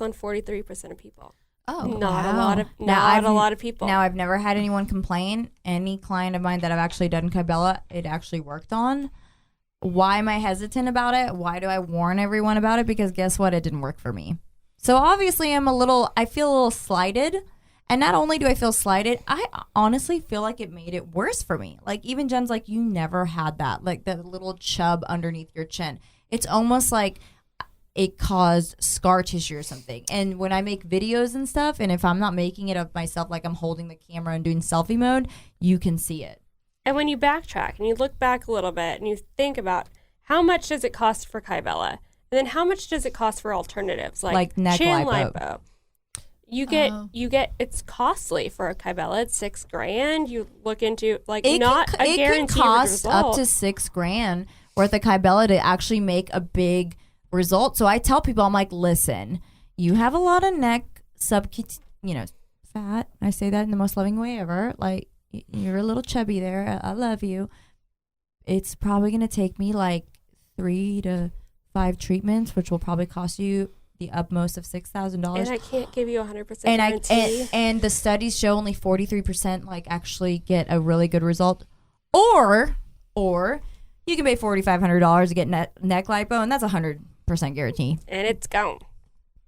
Speaker 4: on 43% of people.
Speaker 6: Oh,
Speaker 4: Not
Speaker 6: wow.
Speaker 4: a lot of people.
Speaker 2: Now, I've never had anyone complain. Any client of mine that I've actually done Kybella, it actually worked on. Why am I hesitant about it? Why do I warn everyone about it? Because guess what? It didn't work for me. So obviously I feel a little slighted. And not only do I feel slighted, I honestly feel like it made it worse for me. Like even Jen's like, you never had that, like the little chub underneath your chin. It's almost like it caused scar tissue or something. And when I make videos and stuff, and if I'm not making it of myself, like I'm holding the camera and doing selfie mode, you can see it.
Speaker 4: And when you backtrack and you look back a little bit and you think about how much does it cost for Kybella, and then how much does it cost for alternatives like
Speaker 2: neck
Speaker 4: chin
Speaker 2: lipo.
Speaker 4: You get it's costly for a Kybella. It's $6,000. You look into like
Speaker 2: It
Speaker 4: guaranteed
Speaker 2: can cost
Speaker 4: result.
Speaker 2: up to $6,000 worth of Kybella to actually make a big result. So I tell people, I'm like, listen, you have a lot of neck fat. I say that in the most loving way ever. Like you're a little chubby there. I love you. It's probably going to take me like 3 to 5 treatments, which will probably cost you the utmost of $6,000.
Speaker 4: And I can't give you 100% guarantee.
Speaker 2: And the studies show only 43% like actually get a really good result. Or you can pay $4,500 to get neck lipo, and that's 100% guarantee.
Speaker 4: And it's gone.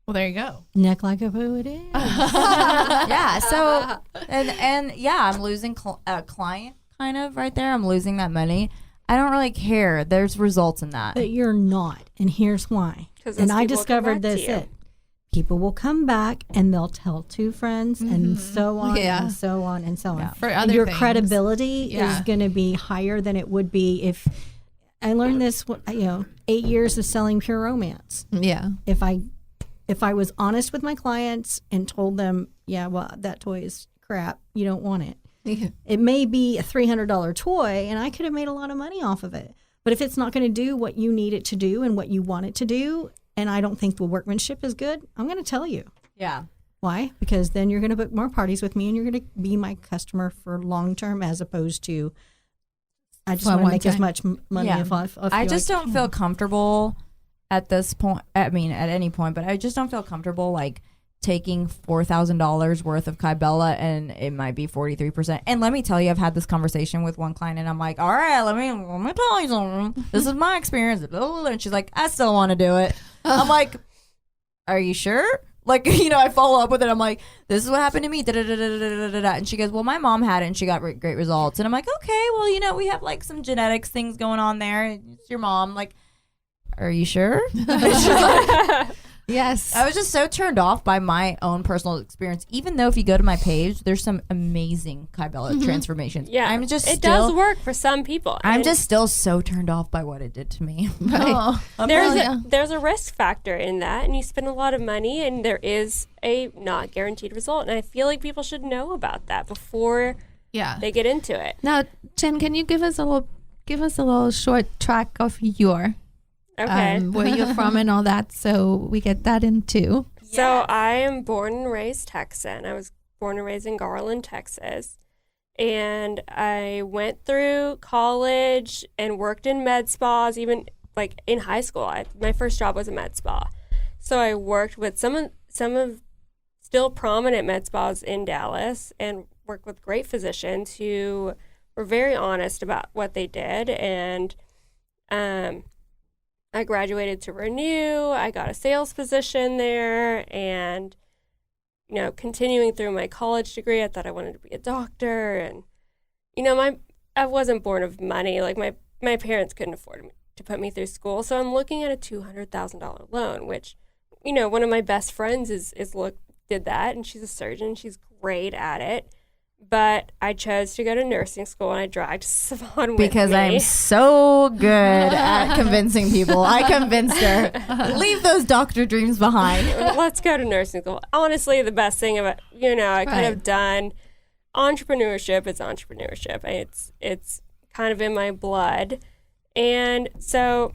Speaker 6: Well, there you go.
Speaker 3: Neck like a poo it is.
Speaker 2: Yeah. So and yeah, I'm losing a client kind of right there. I'm losing that money. I don't really care. There's results in that.
Speaker 3: But you're not, and here's why. And I discovered this people will come back and they'll tell 2 friends and so on
Speaker 5: Yeah.
Speaker 3: and so on and so on.
Speaker 6: For
Speaker 3: And
Speaker 6: other
Speaker 3: your
Speaker 6: things.
Speaker 3: credibility
Speaker 6: Yeah.
Speaker 3: is going to be higher than it would be if I learned this, 8 years of selling pure romance.
Speaker 5: Yeah.
Speaker 3: If I was honest with my clients and told them, yeah, well, that toy is crap, you don't want it.
Speaker 5: Yeah.
Speaker 3: It may be a $300 toy and I could have made a lot of money off of it. But if it's not going to do what you need it to do and what you want it to do, and I don't think the workmanship is good, I'm going to tell you.
Speaker 2: Yeah.
Speaker 3: Why? Because then you're going to book more parties with me and you're going to be my customer for long term, as opposed to I just
Speaker 5: For
Speaker 3: want to
Speaker 5: one
Speaker 3: make as
Speaker 5: time.
Speaker 3: much money
Speaker 2: Yeah.
Speaker 3: off
Speaker 2: I
Speaker 3: you
Speaker 2: just
Speaker 3: as
Speaker 2: don't feel comfortable at this point. I mean, at any point, but I just don't feel comfortable like taking $4,000 worth of Kybella and it might be 43%. And let me tell you, I've had this conversation with one client and I'm like, all right, let me tell you something. This is my experience. And she's like, I still want to do it. I'm like, are you sure? Like, I follow up with it. I'm like, this is what happened to me. And she goes, well, my mom had it and she got great results. And I'm like, okay, well, we have like some genetics things going on there. It's your mom. Like, are you sure? She's like,
Speaker 5: Yes.
Speaker 2: I was just so turned off by my own personal experience. Even though if you go to my page, there's some amazing Kybella transformations.
Speaker 4: Yeah,
Speaker 2: I'm just
Speaker 4: it
Speaker 2: still,
Speaker 4: does work for some people.
Speaker 2: I'm
Speaker 4: And
Speaker 2: just still so turned off by what it did to me.
Speaker 6: Oh.
Speaker 4: there's a risk factor in that, and you spend a lot of money, and there is a not guaranteed result. And I feel like people should know about that before
Speaker 6: Yeah.
Speaker 4: they get into it.
Speaker 5: Now, Jen, can you give us a little short track of
Speaker 4: Okay.
Speaker 5: where you're from and all that, so we get that in too.
Speaker 4: So I am born and raised Texan. I was born and raised in Garland, Texas. And I went through college and worked in med spas, even like in high school. My first job was a med spa. So I worked with some of still prominent med spas in Dallas and worked with great physicians who were very honest about what they did. And I graduated to Renew. I got a sales position there, and continuing through my college degree, I thought I wanted to be a doctor, and I wasn't born of money. Like my parents couldn't afford to put me through school, so I'm looking at a $200,000 loan, which one of my best friends did that, and she's a surgeon. She's great at it. But I chose to go to nursing school, and I dragged Sivan with
Speaker 2: Because
Speaker 4: me.
Speaker 2: I'm so good at convincing people. I convinced her. Leave those doctor dreams behind.
Speaker 4: Let's go to nursing school. Honestly, the best thing about I could have done entrepreneurship. It's entrepreneurship. It's kind of in my blood, and so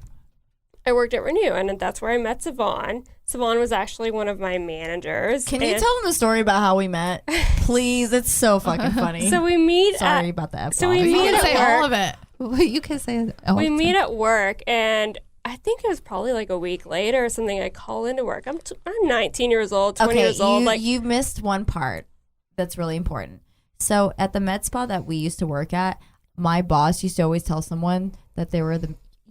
Speaker 4: I worked at Renew, and that's where I met Sivan. Sivan was actually one of my managers.
Speaker 2: Can you tell them the story about how we met? Please, it's so fucking funny.
Speaker 4: So we meet.
Speaker 2: Sorry about the F-bomb.
Speaker 4: So we
Speaker 6: You
Speaker 4: meet
Speaker 6: can
Speaker 4: at
Speaker 6: say
Speaker 4: work.
Speaker 6: all of it.
Speaker 5: Well, you can say
Speaker 4: We meet at work, and I think it was probably like a week later or something. I call into work. I'm 19 years old, 20 years old.
Speaker 2: You missed one part that's really important. So at the med spa that we used to work at, my boss used to always tell someone that they were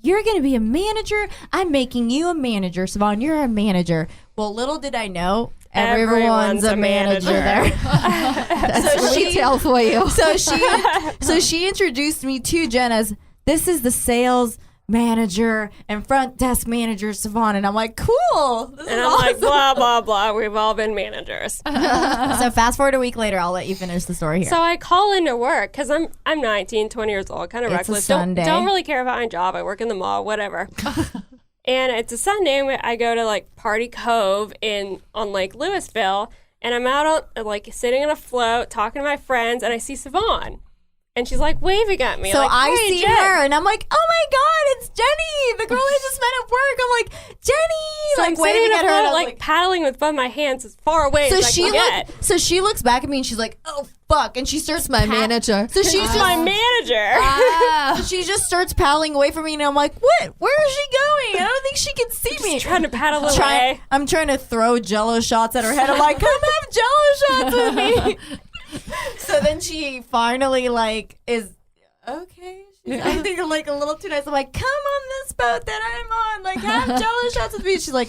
Speaker 2: you're going to be a manager. I'm making you a manager, Sivan. You're a manager. Well, little did I know, everyone's a manager there.
Speaker 5: That's retail for you.
Speaker 2: So she introduced me to Jen as this is the sales manager and front desk manager, Sivan. And I'm like, cool. This
Speaker 4: and
Speaker 2: is
Speaker 4: I'm like,
Speaker 2: awesome.
Speaker 4: blah, blah, blah. We've all been managers.
Speaker 2: So fast forward a week later, I'll let you finish the story here.
Speaker 4: So I call into work because I'm 19, 20 years old, kind of
Speaker 2: It's a
Speaker 4: reckless.
Speaker 2: Sunday.
Speaker 4: Don't really care about my job. I work in the mall, whatever. And it's a Sunday, and I go to like Party Cove on Lake Louisville, and I'm out on like sitting on a float talking to my friends, and I see Sivan. And she's like waving at me.
Speaker 2: So
Speaker 4: like,
Speaker 2: I
Speaker 4: "Hey,
Speaker 2: see
Speaker 4: Jen."
Speaker 2: her and I'm like, oh my God, it's Jenny, the girl I just met at work. I'm like, Jenny,
Speaker 4: So
Speaker 2: like
Speaker 4: I'm sitting
Speaker 2: waving
Speaker 4: in a
Speaker 2: at her. And
Speaker 4: float,
Speaker 2: I'm
Speaker 4: like paddling with both my hands as far away as I can get.
Speaker 2: So she looks back at me and she's like, oh fuck. And she starts
Speaker 5: My manager.
Speaker 2: So she's
Speaker 4: She's my manager.
Speaker 2: so she just starts paddling away from me and I'm like, what? Where is she going? I don't think she can see me.
Speaker 4: Just trying to paddle away.
Speaker 2: I'm trying to throw Jello shots at her head. I'm like, come have Jello shots with me. So then she finally like is okay. I think I'm like a little too nice. I'm like, come on this boat that I'm on. Like, have Jello shots with me. She's like,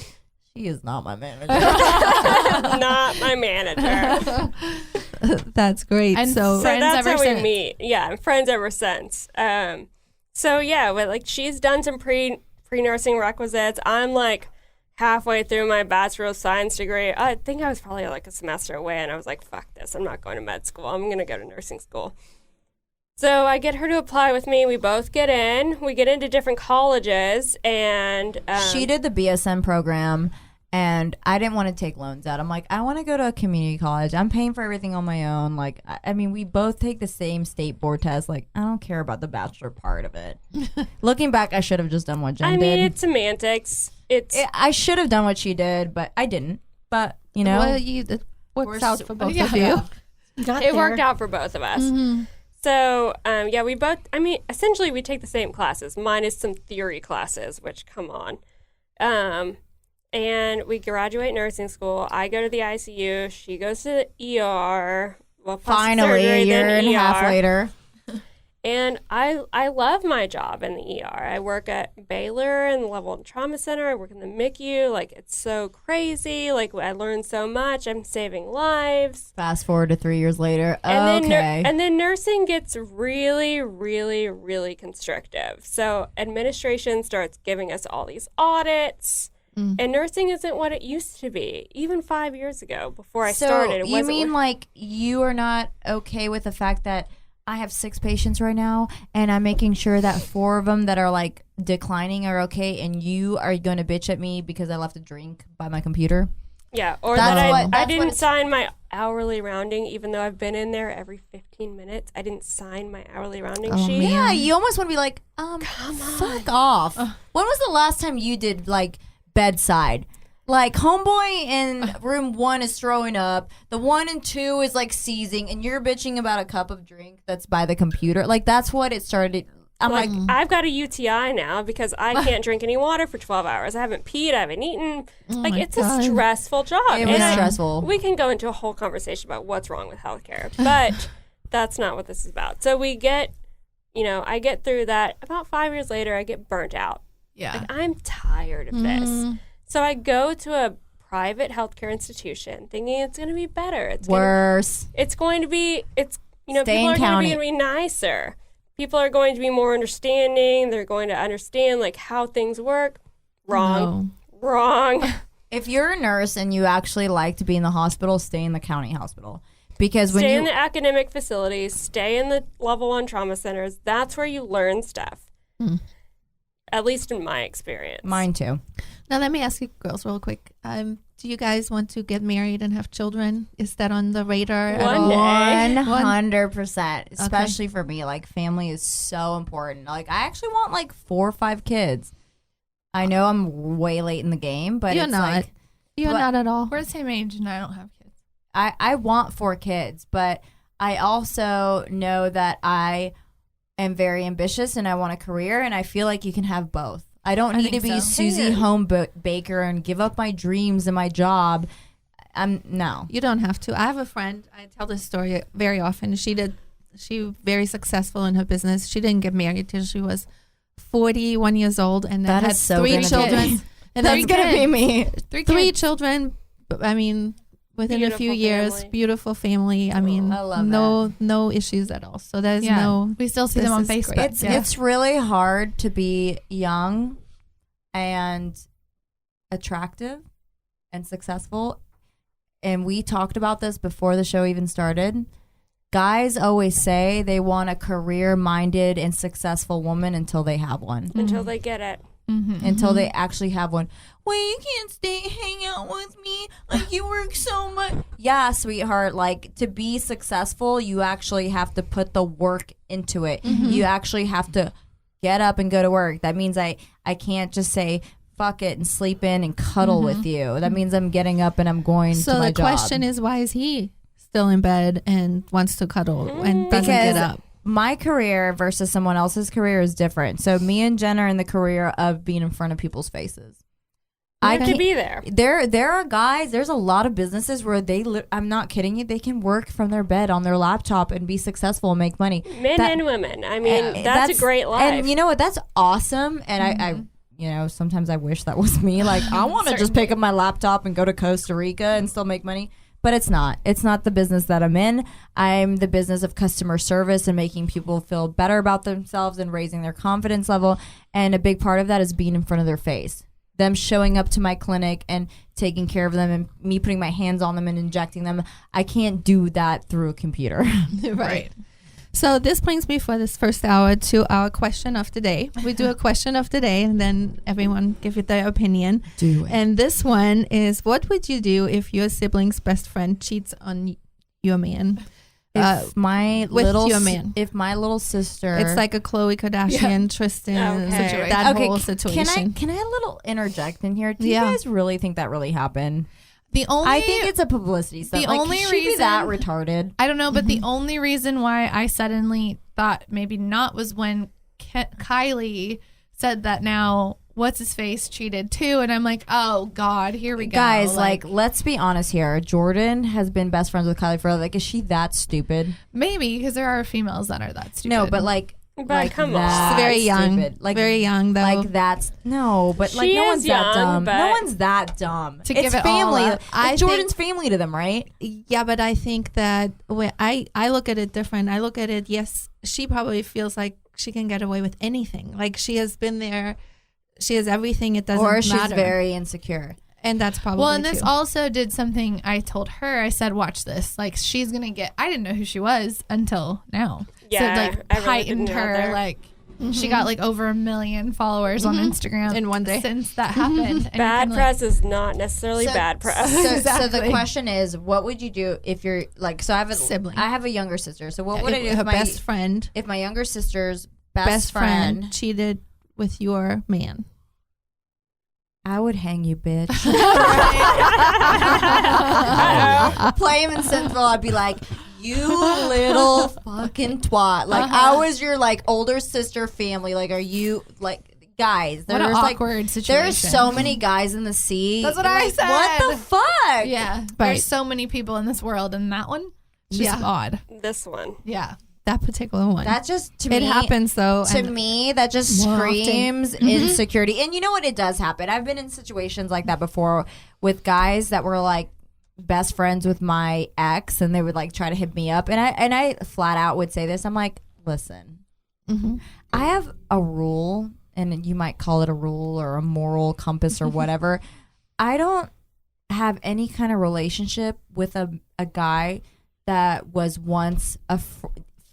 Speaker 2: she is not my manager.
Speaker 4: Not my manager.
Speaker 5: That's great.
Speaker 6: And
Speaker 5: so
Speaker 4: So
Speaker 6: Friends
Speaker 4: that's
Speaker 6: ever
Speaker 4: how
Speaker 6: since.
Speaker 4: we meet. Yeah, I'm friends ever since. So yeah, but like she's done some pre-nursing requisites. I'm like halfway through my Bachelor of Science degree. I think I was probably like a semester away, and I was like, fuck this. I'm not going to med school. I'm going to go to nursing school. So I get her to apply with me. We both get in. We get into different colleges, and
Speaker 2: she did the BSN program, and I didn't want to take loans out. I'm like, I want to go to a community college. I'm paying for everything on my own. Like, I mean, we both take the same state board test. Like, I don't care about the bachelor part of it. Looking back, I should have just done what Jen did.
Speaker 4: I mean, it's semantics.
Speaker 2: I should have done what she did, but I didn't. But, you know.
Speaker 5: Well, it works out for both of you.
Speaker 3: Got
Speaker 4: It
Speaker 3: there.
Speaker 4: worked out for both of us.
Speaker 5: Mm-hmm.
Speaker 4: So, yeah, we both, I mean, essentially we take the same classes, minus some theory classes, which, come on. And we graduate nursing school. I go to the ICU. She goes to the ER. Well,
Speaker 2: Finally, a year and a half later.
Speaker 4: And I love my job in the ER. I work at Baylor in the Level 1 Trauma Center. I work in the MICU. Like, it's so crazy. Like, I learned so much. I'm saving lives.
Speaker 2: Fast forward to 3 years later.
Speaker 4: And then nursing gets really, really, really constrictive. So administration starts giving us all these audits. And nursing isn't what it used to be, even 5 years ago before I started.
Speaker 2: You mean like you are not okay with the fact that I have 6 patients right now, and I'm making sure that 4 of them that are like declining are okay, and you are going to bitch at me because I left a drink by my computer?
Speaker 4: Yeah, or I didn't sign my hourly rounding, even though I've been in there every 15 minutes. I didn't sign my hourly rounding sheet.
Speaker 2: Man. Yeah, you almost want to be like, fuck off. When was the last time you did like bedside? Like, homeboy in room 1 is throwing up. The 1 and 2 is like seizing, and you're bitching about a cup of drink that's by the computer. Like, that's what it started. I'm like,
Speaker 4: I've got a UTI now because I can't drink any water for 12 hours. I haven't peed. I haven't eaten. Like, it's a stressful job.
Speaker 2: It was stressful.
Speaker 4: We can go into a whole conversation about what's wrong with healthcare, but that's not what this is about. So we get, I get through that. About 5 years later, I get burnt out.
Speaker 6: Yeah.
Speaker 4: Like, I'm tired of this. So I go to a private healthcare institution thinking it's going to be better. It's
Speaker 2: worse.
Speaker 4: It's going to be, people
Speaker 2: Stay in
Speaker 4: are
Speaker 2: county.
Speaker 4: going to be nicer. People are going to be more understanding. They're going to understand like how things work. Wrong.
Speaker 2: If you're a nurse and you actually like to be in the hospital, stay in the county hospital. Because when
Speaker 4: stay in the academic facilities, stay in the level 1 trauma centers. That's where you learn stuff. At least in my experience.
Speaker 2: Mine too.
Speaker 5: Now, let me ask you girls real quick. Do you guys want to get married and have children? Is that on the radar at all?
Speaker 2: 100%. Especially for me. Like, family is so important. Like, I actually want like 4 or 5 kids. I know I'm way late in the game, but
Speaker 5: You're
Speaker 2: it's
Speaker 5: not.
Speaker 2: like...
Speaker 5: You're not at all.
Speaker 6: We're the same age, and I don't have kids.
Speaker 2: I want 4 kids, but I also know that I am very ambitious and I want a career, and I feel like you can have both. I don't need to be Susie Home Baker and give up my dreams and my job. No.
Speaker 5: You don't have to. I have a friend. I tell this story very often. She very successful in her business. She didn't get married till she was 41 years old, and then had 3 children. And
Speaker 2: that's gonna be me.
Speaker 5: 3 children. I mean, within a few years, beautiful family. I mean,
Speaker 2: I love
Speaker 5: no issues at all. So there's
Speaker 6: we still see them on Facebook.
Speaker 2: It's really hard to be young and attractive and successful. And we talked about this before the show even started. Guys always say they want a career-minded and successful woman until they have one.
Speaker 4: Until they get it.
Speaker 2: Until they actually have one. Well, you can't hang out with me. Like, you work so much. Yeah, sweetheart. Like, to be successful, you actually have to put the work into it. You actually have to get up and go to work. That means I can't just say, fuck it, and sleep in and cuddle with you. That means I'm getting up and I'm going to my job.
Speaker 5: So the question is, why is he still in bed and wants to cuddle and doesn't get up?
Speaker 2: My career versus someone else's career is different. So me and Jen are in the career of being in front of people's faces.
Speaker 4: I have to be there.
Speaker 2: There are guys, there's a lot of businesses where I'm not kidding you, they can work from their bed on their laptop and be successful and make money.
Speaker 4: Men and women. I mean, that's a great life.
Speaker 2: And you know what? That's awesome. And I sometimes I wish that was me. Like, I want to just pick up my laptop and go to Costa Rica and still make money. But it's not. It's not the business that I'm in. I'm the business of customer service and making people feel better about themselves and raising their confidence level. And a big part of that is being in front of their face. them showing up to my clinic and taking care of them and me putting my hands on them and injecting them. I can't do that through a computer.
Speaker 5: Right.
Speaker 1: So this brings me for this first hour to our question of the day. We do a question of the day, and then everyone give it their opinion.
Speaker 2: Do it.
Speaker 1: And this one is, what would you do if your sibling's best friend cheats on your man?
Speaker 2: If my
Speaker 1: with
Speaker 2: little
Speaker 1: your man.
Speaker 2: if my little sister,
Speaker 1: It's like a Khloe Kardashian, Tristan,
Speaker 4: Okay.
Speaker 1: that
Speaker 2: Okay,
Speaker 1: whole situation.
Speaker 2: Can I a little interject in here? Do
Speaker 1: Yeah.
Speaker 2: you guys really think that really happened?
Speaker 6: The only
Speaker 2: I think it's a publicity stunt.
Speaker 6: the
Speaker 2: Like,
Speaker 6: only
Speaker 2: could she be that
Speaker 6: reason-
Speaker 2: retarded?
Speaker 6: I don't know, but the only reason why I suddenly thought maybe not was when Kylie said that now what's his face cheated too, and I'm like, oh God, here we go.
Speaker 2: Guys, like, let's be honest here. Jordan has been best friends with Kylie forever. Like, is she that stupid?
Speaker 6: maybe because there are females that are that stupid.
Speaker 2: No, but like,
Speaker 4: come on.
Speaker 2: that
Speaker 1: She's very young.
Speaker 2: stupid. Like,
Speaker 1: very young, though.
Speaker 2: Like that's no, but like
Speaker 4: She
Speaker 2: no
Speaker 4: is
Speaker 2: one's that
Speaker 4: young,
Speaker 2: dumb. No
Speaker 4: but-
Speaker 2: one's that dumb.
Speaker 6: To
Speaker 2: it's
Speaker 6: give it all
Speaker 2: family.
Speaker 6: up.
Speaker 1: I
Speaker 2: It's Jordan's family to them, right?
Speaker 1: Yeah, but I think that I look at it different. I look at it, yes, she probably feels like she can get away with anything. Like, she has been there. She has everything. It doesn't
Speaker 2: Or she's
Speaker 1: matter.
Speaker 2: very insecure.
Speaker 1: And that's probably
Speaker 6: well, and this
Speaker 1: too.
Speaker 6: also did something. I told her, I said, watch this. Like, she's gonna get. I didn't know who she was until now.
Speaker 4: Yeah,
Speaker 6: so like
Speaker 4: I really
Speaker 6: heightened
Speaker 4: didn't
Speaker 6: her.
Speaker 4: either.
Speaker 6: Like, she got like over 1 million followers on Instagram
Speaker 1: In one day.
Speaker 6: since that happened. And
Speaker 4: Bad
Speaker 6: I'm like,
Speaker 4: press is not necessarily
Speaker 2: So-
Speaker 4: bad press.
Speaker 2: So the
Speaker 6: Exactly.
Speaker 2: question is, what would you do if you're like? So I have a
Speaker 1: Sibling.
Speaker 2: I have a younger sister. So what would I do
Speaker 1: her
Speaker 2: if my
Speaker 1: best friend,
Speaker 2: if my younger sister's
Speaker 1: best friend cheated with your man?
Speaker 2: I would hang you, bitch.
Speaker 4: Uh-oh.
Speaker 2: Play him in Central. I'd be like, you little fucking twat. Like, I was your like older sister family. Like, are you like guys?
Speaker 6: what an
Speaker 2: There's like
Speaker 6: awkward situation.
Speaker 2: there's so many guys in the sea.
Speaker 6: That's what I
Speaker 2: Like,
Speaker 6: said.
Speaker 2: What the fuck?
Speaker 6: Yeah,
Speaker 1: Right.
Speaker 6: there's so many people in this world, and that one, just
Speaker 1: Yeah.
Speaker 6: odd.
Speaker 4: This one.
Speaker 6: Yeah,
Speaker 1: That particular one.
Speaker 2: That just to
Speaker 1: it
Speaker 2: me
Speaker 1: happens though.
Speaker 2: To
Speaker 1: and
Speaker 2: me, that just
Speaker 1: More often.
Speaker 2: screams insecurity. And you know what? It does happen. I've been in situations like that before with guys that were like best friends with my ex, and they would like try to hit me up. And I flat out would say this. I'm like, listen, I have a rule, and you might call it a rule or a moral compass or whatever. I don't have any kind of relationship with a guy that was once a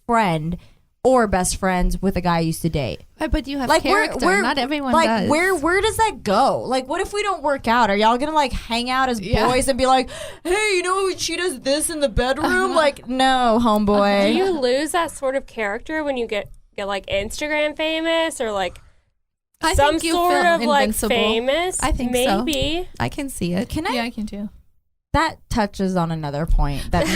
Speaker 2: friend or best friends with a guy I used to date.
Speaker 1: but you have
Speaker 2: Like,
Speaker 1: character. Not everyone
Speaker 2: like,
Speaker 1: does.
Speaker 2: where does that go? Like, what if we don't work out? Are y'all gonna like hang out as
Speaker 6: Yeah.
Speaker 2: boys and be like, hey, you know, she does this in the bedroom? Like, no, homeboy.
Speaker 4: Do you lose that sort of character when you get like Instagram famous or like
Speaker 1: I
Speaker 4: some
Speaker 1: think you
Speaker 4: sort
Speaker 1: feel
Speaker 4: of like
Speaker 1: invincible.
Speaker 4: famous?
Speaker 1: I think so.
Speaker 4: maybe.
Speaker 1: I can see it.
Speaker 2: Can I?
Speaker 6: yeah, I can too.
Speaker 2: That touches on another point that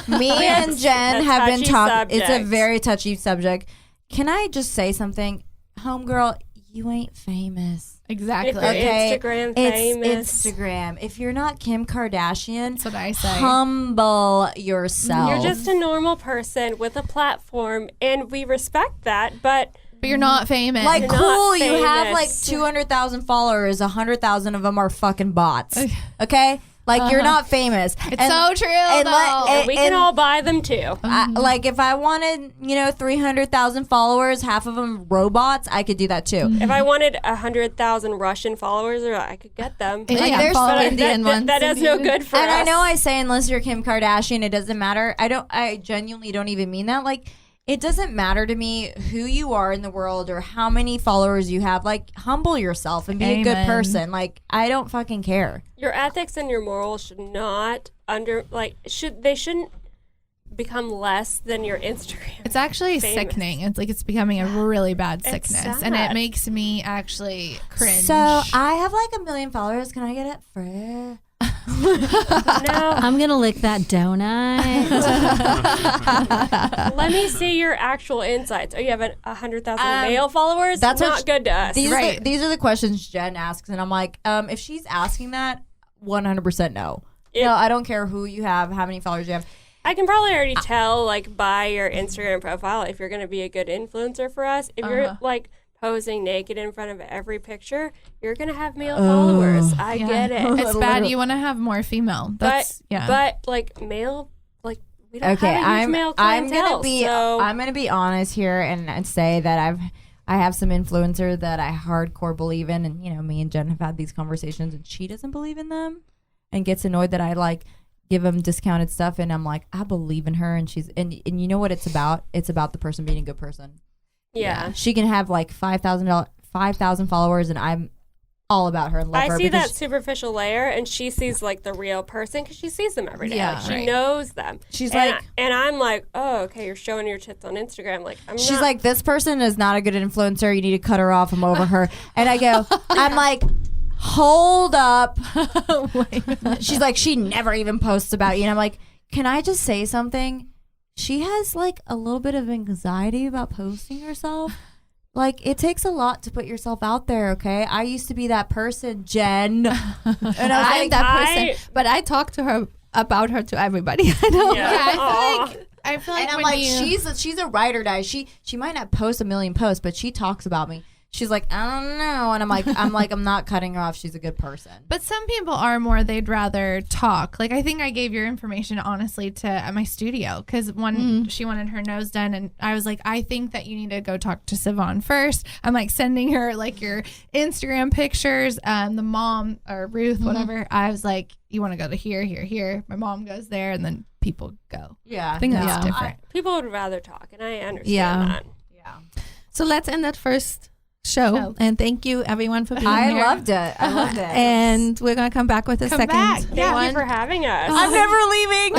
Speaker 2: me and Jen
Speaker 4: A
Speaker 2: have been
Speaker 4: touchy
Speaker 2: talking. It's a
Speaker 4: subject.
Speaker 2: very touchy subject. Can I just say something, homegirl? You ain't famous.
Speaker 6: Exactly.
Speaker 4: If you're
Speaker 2: Okay,
Speaker 4: Instagram
Speaker 2: It's
Speaker 4: famous.
Speaker 2: Instagram. If you're not Kim Kardashian,
Speaker 6: That's what I say.
Speaker 2: humble yourself.
Speaker 4: You're just a normal person with a platform, and we respect that. But
Speaker 6: But you're not famous.
Speaker 2: like,
Speaker 4: You're
Speaker 2: cool,
Speaker 4: not
Speaker 2: you have like
Speaker 4: famous.
Speaker 2: 200,000 followers. 100,000 of them are fucking bots. Okay, like you're not famous.
Speaker 6: it's so true, though.
Speaker 4: we can all buy them too.
Speaker 2: Like if I wanted, 300,000 followers, half of them robots, I could do that too.
Speaker 4: If I wanted 100,000 Russian followers, I could get them.
Speaker 6: Yeah,
Speaker 2: Like, there's
Speaker 6: follow
Speaker 4: But
Speaker 1: Indian ones.
Speaker 4: that does no good for
Speaker 2: And
Speaker 4: us.
Speaker 2: I know I say unless you're Kim Kardashian, it doesn't matter. I genuinely don't even mean that. Like, it doesn't matter to me who you are in the world or how many followers you have. Like, humble yourself and be a good
Speaker 6: Amen.
Speaker 2: person. Like, I don't fucking care.
Speaker 4: Your ethics and your morals should not shouldn't become less than your Instagram.
Speaker 6: It's actually
Speaker 4: famous.
Speaker 6: sickening. It's like it's becoming a really bad
Speaker 4: It's
Speaker 6: sickness, and it
Speaker 4: sad.
Speaker 6: makes me actually cringe.
Speaker 2: So I have like 1 million followers. Can I get it free?
Speaker 4: No,
Speaker 3: I'm gonna lick that donut.
Speaker 4: let me see your actual insights. Oh, you have 100,000
Speaker 2: Um,
Speaker 4: male followers.
Speaker 2: that's
Speaker 4: Not
Speaker 2: what
Speaker 4: good to us.
Speaker 2: These are the questions Jen asks, and I'm like, if she's asking that, 100% no. No, I don't care who you have, how many followers you have.
Speaker 4: I can probably already tell, like, by your Instagram profile if you're going to be a good influencer for us. If you're, like, posing naked in front of every picture, you're going to have male followers. I get it.
Speaker 6: It's bad. You want to have more female. That's
Speaker 4: But, like, male, like, we don't
Speaker 2: Okay,
Speaker 4: have a huge male
Speaker 2: I'm
Speaker 4: clientele.
Speaker 2: gonna be
Speaker 4: so
Speaker 2: I'm gonna be honest here and say that I have some influencer that I hardcore believe in, and me and Jen have had these conversations, and she doesn't believe in them, and gets annoyed that I like give them discounted stuff, and I'm like, I believe in her, and she's and you know what it's about? It's about the person being a good person.
Speaker 4: Yeah.
Speaker 2: She can have like 5,000 followers, and I'm all about her and love her.
Speaker 4: I see that superficial layer, and she sees like the real person because she sees them every day.
Speaker 5: Yeah,
Speaker 4: like, she knows them.
Speaker 2: She's
Speaker 4: and
Speaker 2: like,
Speaker 4: and I'm like, oh, okay, you're showing your tits on Instagram. Like,
Speaker 2: she's like, this person is not a good influencer. You need to cut her off. I'm over her. And I go, I'm like, hold up. She's like, she never even posts about you. And I'm like, can I just say something? She has like a little bit of anxiety about posting herself. Like, it takes a lot to put yourself out there, okay? I used to be that person, Jen. And I was
Speaker 5: I'm
Speaker 2: like,
Speaker 5: that person, but I talk to her about her to everybody. I know.
Speaker 4: Yeah.
Speaker 6: I feel like
Speaker 2: and I'm
Speaker 6: when
Speaker 2: like,
Speaker 6: you,
Speaker 2: she's a writer, guys. She might not post a million posts, but she talks about me. She's like, I don't know. And I'm not cutting her off. She's a good person.
Speaker 6: but some people are more, they'd rather talk. Like, I think I gave your information, honestly, to my studio because she wanted her nose done. And I was like, I think that you need to go talk to Sivan first. I'm like sending her like your Instagram pictures. The mom or Ruth, whatever. I was like, you want to go to here. My mom goes there, and then people go.
Speaker 2: Yeah.
Speaker 6: I think that's different.
Speaker 4: people would rather talk, and I understand that.
Speaker 2: Yeah.
Speaker 5: So let's end that first show. And thank you, everyone, for being here.
Speaker 2: I loved it.
Speaker 5: And we're going to come back with a second
Speaker 6: back.
Speaker 4: Thank you for having us.
Speaker 2: I'm never leaving.